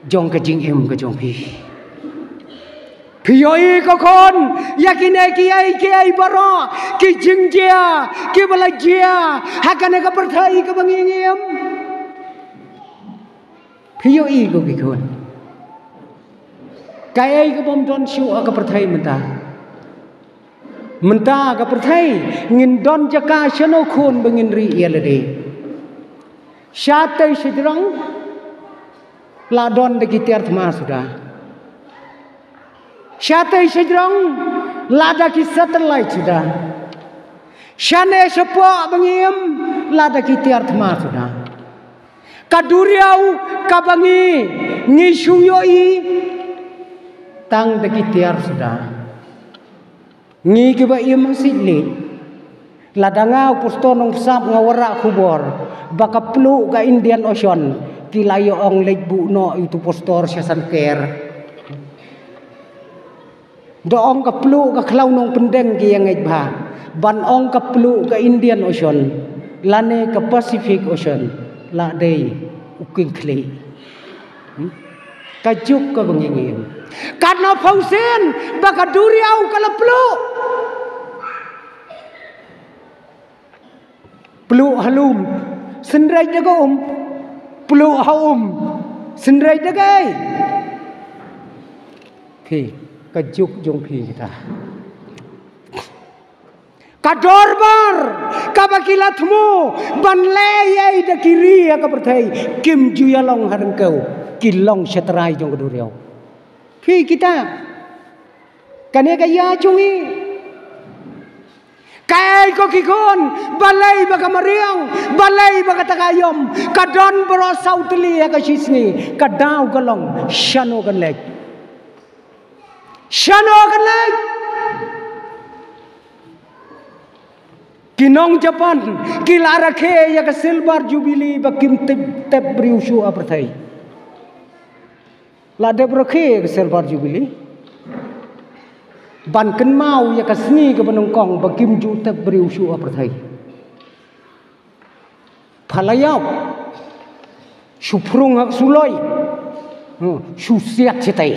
jong ka jing em ka jong phi Piyoi ko kon yakine ki ai baro ki jingjia ki balajia hakane ka perthai ka bangingiem piyoi ko ki kon kai ka bom don shu ka perthai menta ka perthai ngin don jaka shano khon bangin ri yelade shatai sidrong la don de ki tiarthma sudah Syatai sejrong lada ki satellite sudah. Syane sepo bangiem lada ki tiarthma sudah. Kaduriau kabangi ngisuyoi tang de ki tiar sudah. Ngi ki ba im sidli lada ngau pustonong sap ngawara kubor baka plu ka Indian Ocean kilayo ong legbu no itu postor siasan ker. Doong ka plu ka klau nong pendeng ki yang ba ban ong ka plu ka Indian Ocean lane ka Pacific Ocean la dei uking kli kajuk ka bangingim karena pausen baka duriau kala peluk halum sendrai daga peluk haum sendrai daga phi kajuk jong phi kita kadorbar kabakilatmu banlei da kiri ka perthai kim juyalong harengkau kilong setrai jong keduriau phi kita kania kaya chungi kai ko kikon balai baka mariang balai baka takayom kadon bro sautli ka sisni kadau galong shano kan lek Kinong Japan kilara ke ya ke silver jubilee bakim tep briushu aperthai la de broke ke silver jubilee ban ken mau ya ke sni ke benongkong bakim ju tep briushu aperthai phalayap suprung hak suloi susiat cetai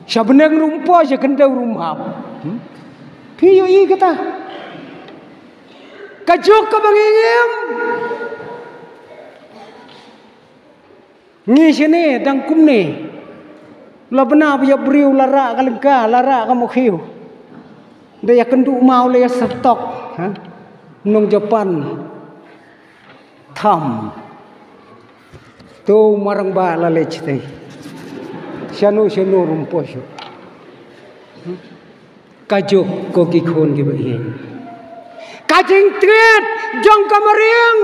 sabeneng rumpo je kendau rumhap Piyo i kata kajuk ka bangingim ngi sini dang kumne la bena ya briu lara kalengka lara ka mokhiu de ya kendu mau le stok ha nong Japan tham tu marang ba la lechte shanu rumpo shu kajuk ko kikon ki bain kajing triat jong kamariang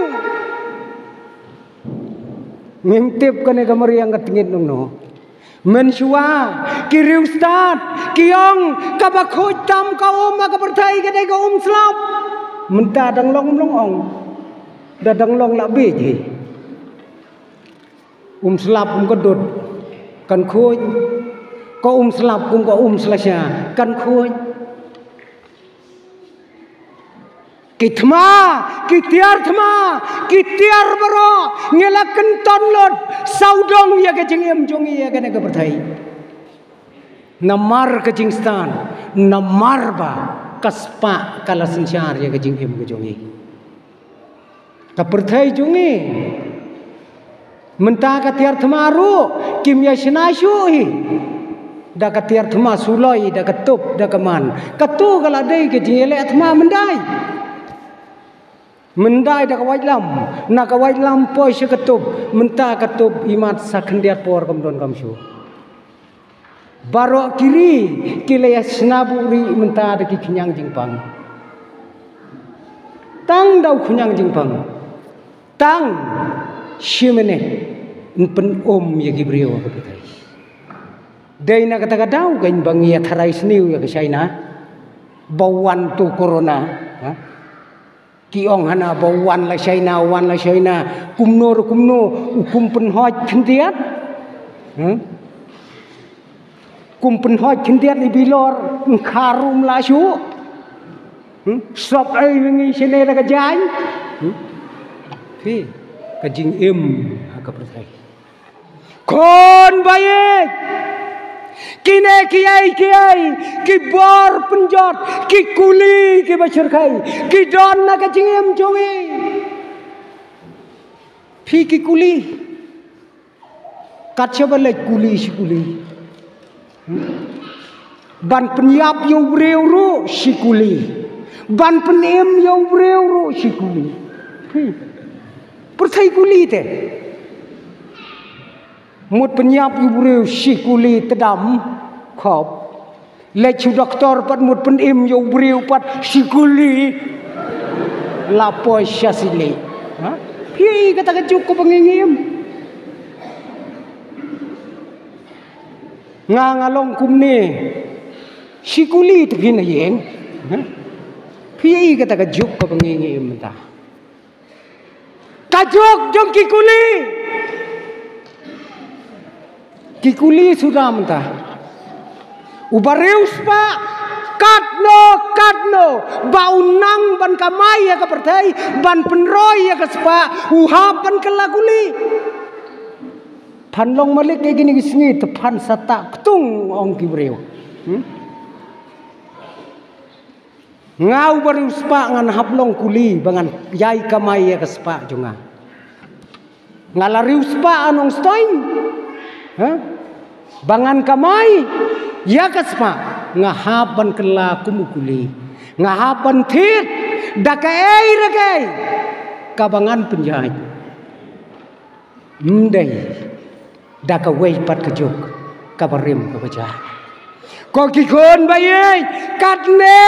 ngintip kane kamariang katingit nong no mensua kiriu start kiong kabakho tam ka ka perthai ka dai ka slap menta dang long ong da dang long la be ji slap ka dot kan khoi ko slap ko slasha kan khoi Kitma, kitiar baro, ngelakan tonlot, saudong ya kecing em jongi ya kena kepertai. Namar kecing stan, namar ba, kaspa kala sensyar ya kecing em kejongi. Kepertai jongi, mentah katiar thmaru, kimya shenashui. Da katiar thma suloi, da ketup, da keman. Ketu kalau dai kecing ele thma mendai. Mendai dak wajlam nak wajlam poi se ketup menta ketup imat sakhendiat por kamdon kamsu baro kiri kilaya snaburi menta dak kinyang jingpang tang dau kunyang jingpang tang shimene pen ya gibrio kepetai deina kata dau gain bangia tharai sniu ya ke China bawan tu corona ha Kiong hana bawan la China kumno ukum penhoj khindiat kum penhoj khindiat ni bilor kharum la shu sop ai ngi sene la ka jai phi ka jing em ka perthai kon baik kine kiai ki bor penjot ki kuli ki bashir khai ki don na ka jingem jongi phi ki kuli katchabale kuli sikuli ban penyap yo breu ru sikuli ban penem yo breu ru sikuli phi perthai kuli te một penyap ibreu sikuli tedam khop lechu doktor pat một penim ibreu pat sikuli lapoi syasili ha pi kata ka cukup pengingim ngalong kumne sikuli tepin yeng pi kata ka cukup pengingim ta kajuk jong kikuli Kikuli sudah mentah. Ubareus pak kadno bau nang ban kamai ya ka pertai ban penroy ya ka spa uhapan kelaguli pan long malik kayak gini gisni tepan sata ketung ong kibreu ngau baru spa ngan hablong kuli bangan yai kamai ya ka spa junga ngalari spa anong stoin bangan kamai ya ka spa ngahapan kela kumukuli ngahapan tit dakai ragai kabangan penjahit mendai dakawai pat kejuk kabarim kebaca ko kikon bayi katne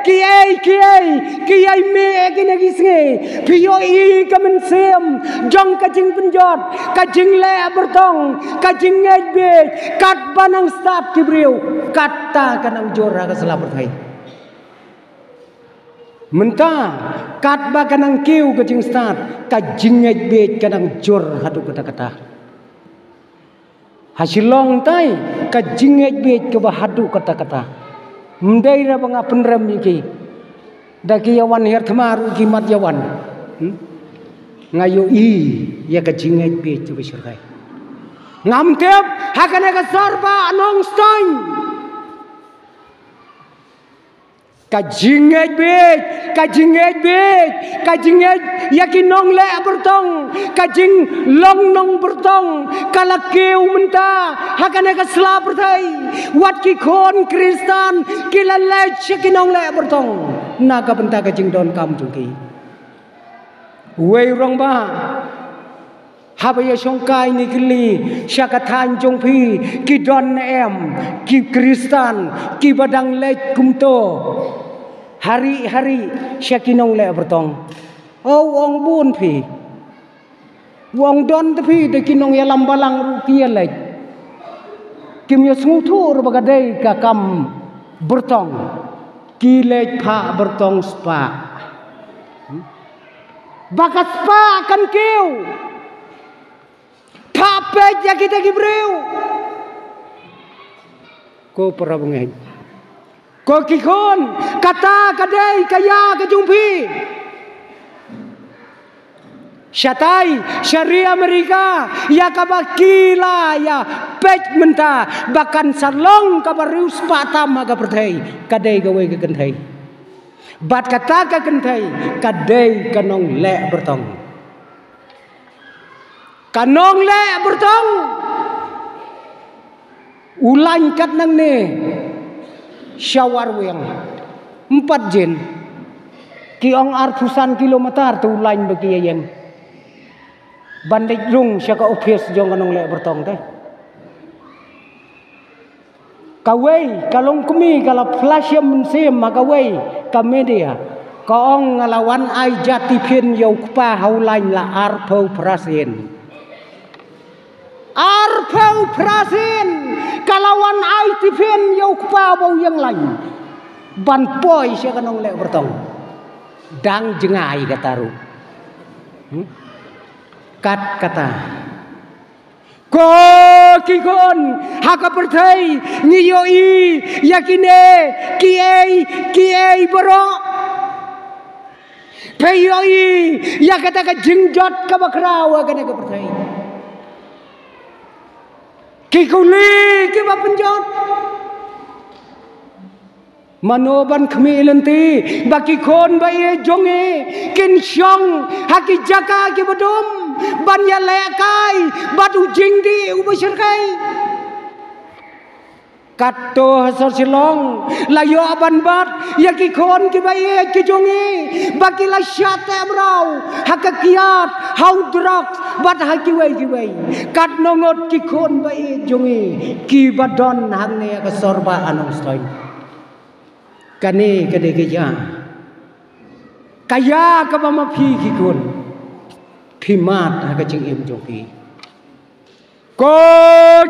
kiai me kini gisnge piyo i kamen sem jong kajing penjot kajing le bertong kajing ngebe kat banang stap kibriu kata kanang jora ka selapar hai menta kat ba kanang kiu kajing stap kajing ngebe kanang jor hadu kata-kata hasilong tai kajinget bet ke bahadu kata-kata mendai ra banga penrem iki daki yawan her thamaru kimat yawan ngayo i ya kajinget bet ke surgai ngam tep hakane ka sarba anong stoin kajinget yakin nong le bertong kajing long nong bertong kalakeu menta hakane ka sla bertai wat ki khon kristan kila le yakin nong le bertong naga benta kajing don kam juki wei rong ba habaya songkai ni kili syakatan jong pi ki don em ki kristan ki badang le kumto hari-hari syakinong le bertong oh wong bun pi wong don pi de kinong ya lambalang rukia le kim ya smutur bagadai ka kam bertong ki le pha bertong spa bakat spa kan keu Tapet ya kita gibreu. Ko perabungai. Ko kikon kata kadai kaya kejumpi. Syatai syariah Amerika ya kabakila ya pej menta bahkan salong kabarius patam aga pertai kadai gawe ke kentai. Bat kata ke kentai kadai kanong le bertong. Kanong le bertong ulan kat nang ne syawar weng 4 jen kiong artusan kilometer tu ulan bagi yang bandai rung syaka office jong kanong le bertong teh kawai kalong kumi kala flash sem makawai kamedia kaong ngalawan ai jati pin yau kpa haulain la arpau prasen arpau prasen kalawan ai tipin yau kpa bau yang lain ban poi sia kanong le bertong dang jengai kataru kat kata ko kikon haka pertai ngiyoi yakine kiai boro peyoi yakata ka jingjot ka bakrawa kana ka pertai kikuli kiba penjot manoban kemilenti baki kon baye jonge kin syong haki jaka ki bedom ban ya lekai batu jingdi ubasirkai kato hasar silong layo aban bat ya ki kon ki baye ki jonge baki la syate amrau hakakiat haudrak bat haki wai kat nongot ki kon baye jonge ki badon hangne ka sorba anong stoin kane kade kaya ka mama phi ki kon phi mat ha ka jing em joki ko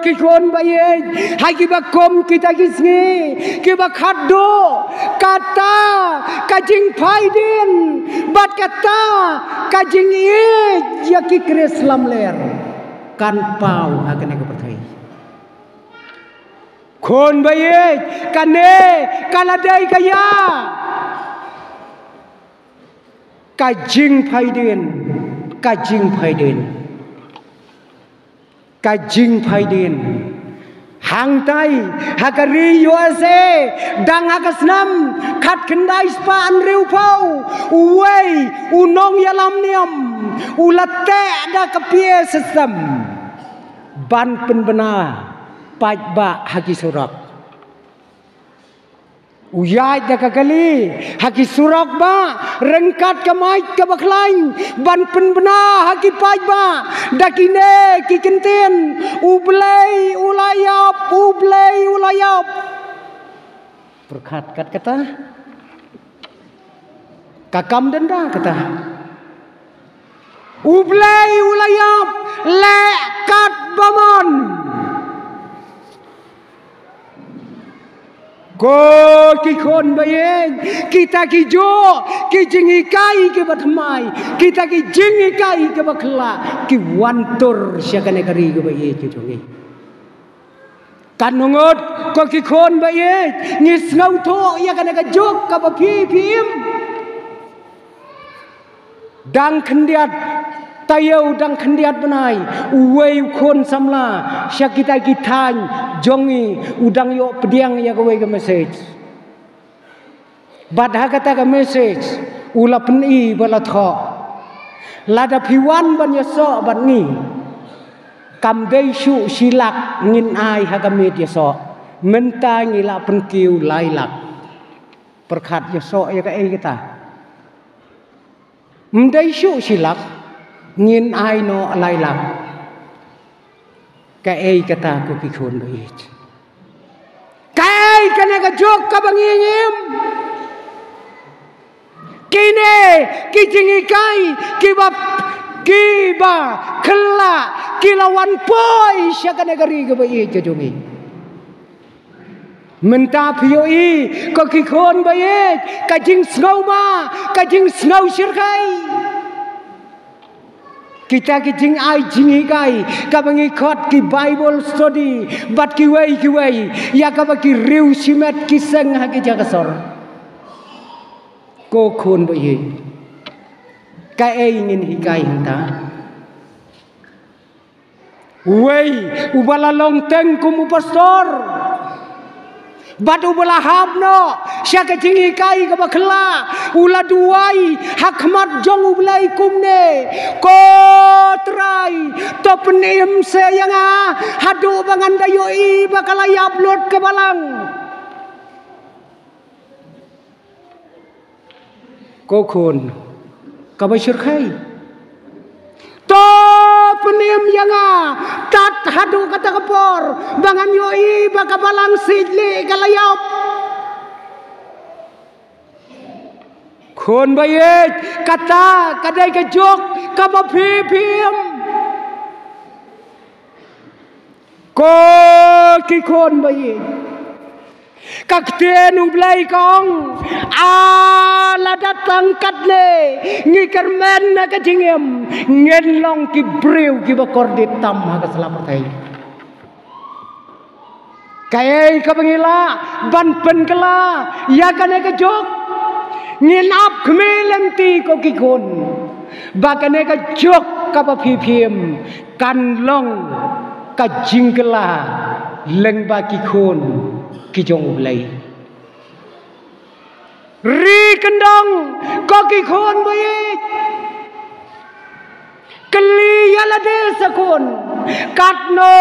ki kon baye hai ki ba kom kita kisngi ki ba khaddo kata ka jing phaidin bat kata ka jing e ya ki kreslam ler kan pau ha kane ka perthai Kon baik kane kaladai kaya kajing phaiden hang tai hakari USA dang hakasnam khat kendai spa an riu pau uwei unong yalam niam ulate ada kepie sesam ban penbena paj ba haki surak uyai da kakali haki surak ba rengkat kamai ka baklain ban penbena haki paj ba dakine kikenten ublei ulayap berkat kata kakam denda kata ublei ulayap lekat bamon ko ki kon bayen kita ki jo ki jingi kai ke batmai kita ki jingi kai ke bakla ki wantur syakane kari ke baye ki jongi kan ngot ko ki kon bayen ni snau tho ya kana ka jok ka ba phim dang khendiat tayo dang khendiat benai uwei kon samla syakita kitan jongi udang yo pediang ya kowe ke message badha kata ke message ula peni bala tho lada piwan ban yaso ban ni kam dei shu silak ngin ai hagamet yaso menta ngila penkiu lailak perkhat yaso ya ka ei kita mdei shu silak ngin ai no lailak ka ei kata ko ki khon bait kai kane ka jok ka bangingim kine ki jingi kai ki ba khla ki lawan poi syakane gari ka bait jongi menta phioi ko ki khon bait ka jing snau ma ka jing snau shirkai kita kijing ai jingi kai kabangi khot ki Bible study bat ki wei ya ka ki riu simet ki seng ha ki jagasor ko khon ba ye ka ei ngin hi kai hanta wei ubala long teng kum pastor bat ubala habno syaka jingi kai ka bakhla ula duai hakmat jong ublai kumne ko trai to penim se yanga hadu bangan dayoi bakala upload ke balang ko khon ka ba syirkai to penim yanga tat hadu kata kapor bangan yoi bakabalang sidli kalayap khon bayet kata kadai ka jok ka ba phim ko ki khon bayet kakten ublai kong ala datang katne ngi kermen na ka jingem ngen long ki breu ki bakor ditam ha ka selamat hai kai ka bangila ban pen kala ya kane ka jok ngin ap khmelem ti ko ki kon ba kane ka jok ka ba phim kan long ka jingkala leng ba ki khon ki jong ulai ri kendong ko ki khon bayit kali yala de sakon katno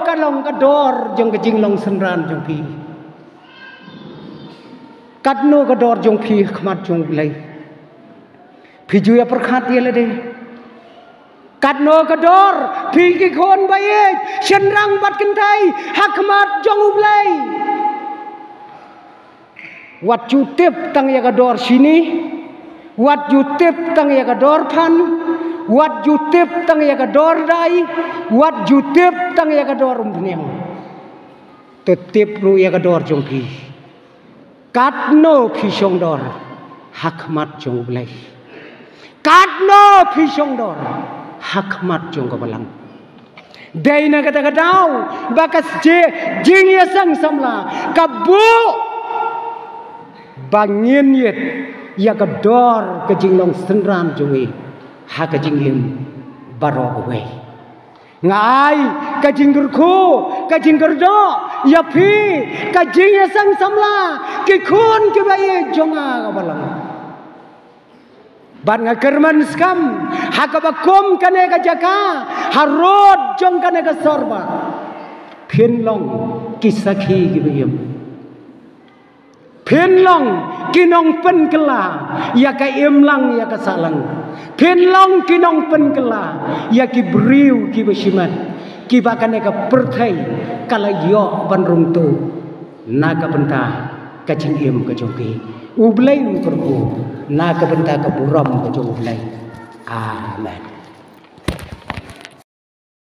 kalong kador jong kejing long senran jong pi katno kador jong pi khmat jong ulai phijuya perkhat yala de katno kador pi ki khon bayit senrang bat kentai hakmat jong ulai What you tip tang ya kador sini, what you tip tang ya kador pan, what you tip tang ya kador dai, what you tip tang ya kador umniang. Tetip ru ya kador jongki. Katno pisong dor, hakmat jong belai. Katno pisong dor, hakmat jong kebalang. Dai na kata kadau bakas jing ya sang samla kabu bangin yet ya kedor ke jinglong senram jungi ha ke jinglim baro away ngai ke jinggerku ke jinggerdo ya pi ke jing ya sang samla ki kun ki baye jonga kabalang ban ngakerman skam hakabakom kane ka jaka harod jong kane ka sorba phenlong kisakhi gibiyam phenlong kinong pen kela ya ka imlang ya ka salang phenlong kinong pen kela ya ki briu ki besiman ki bakane ka perthai kala yo panrung tu naga benta ka jingim ka jongki ublay ng kurbo na kabenta ka buram ka jong ublay. Amen.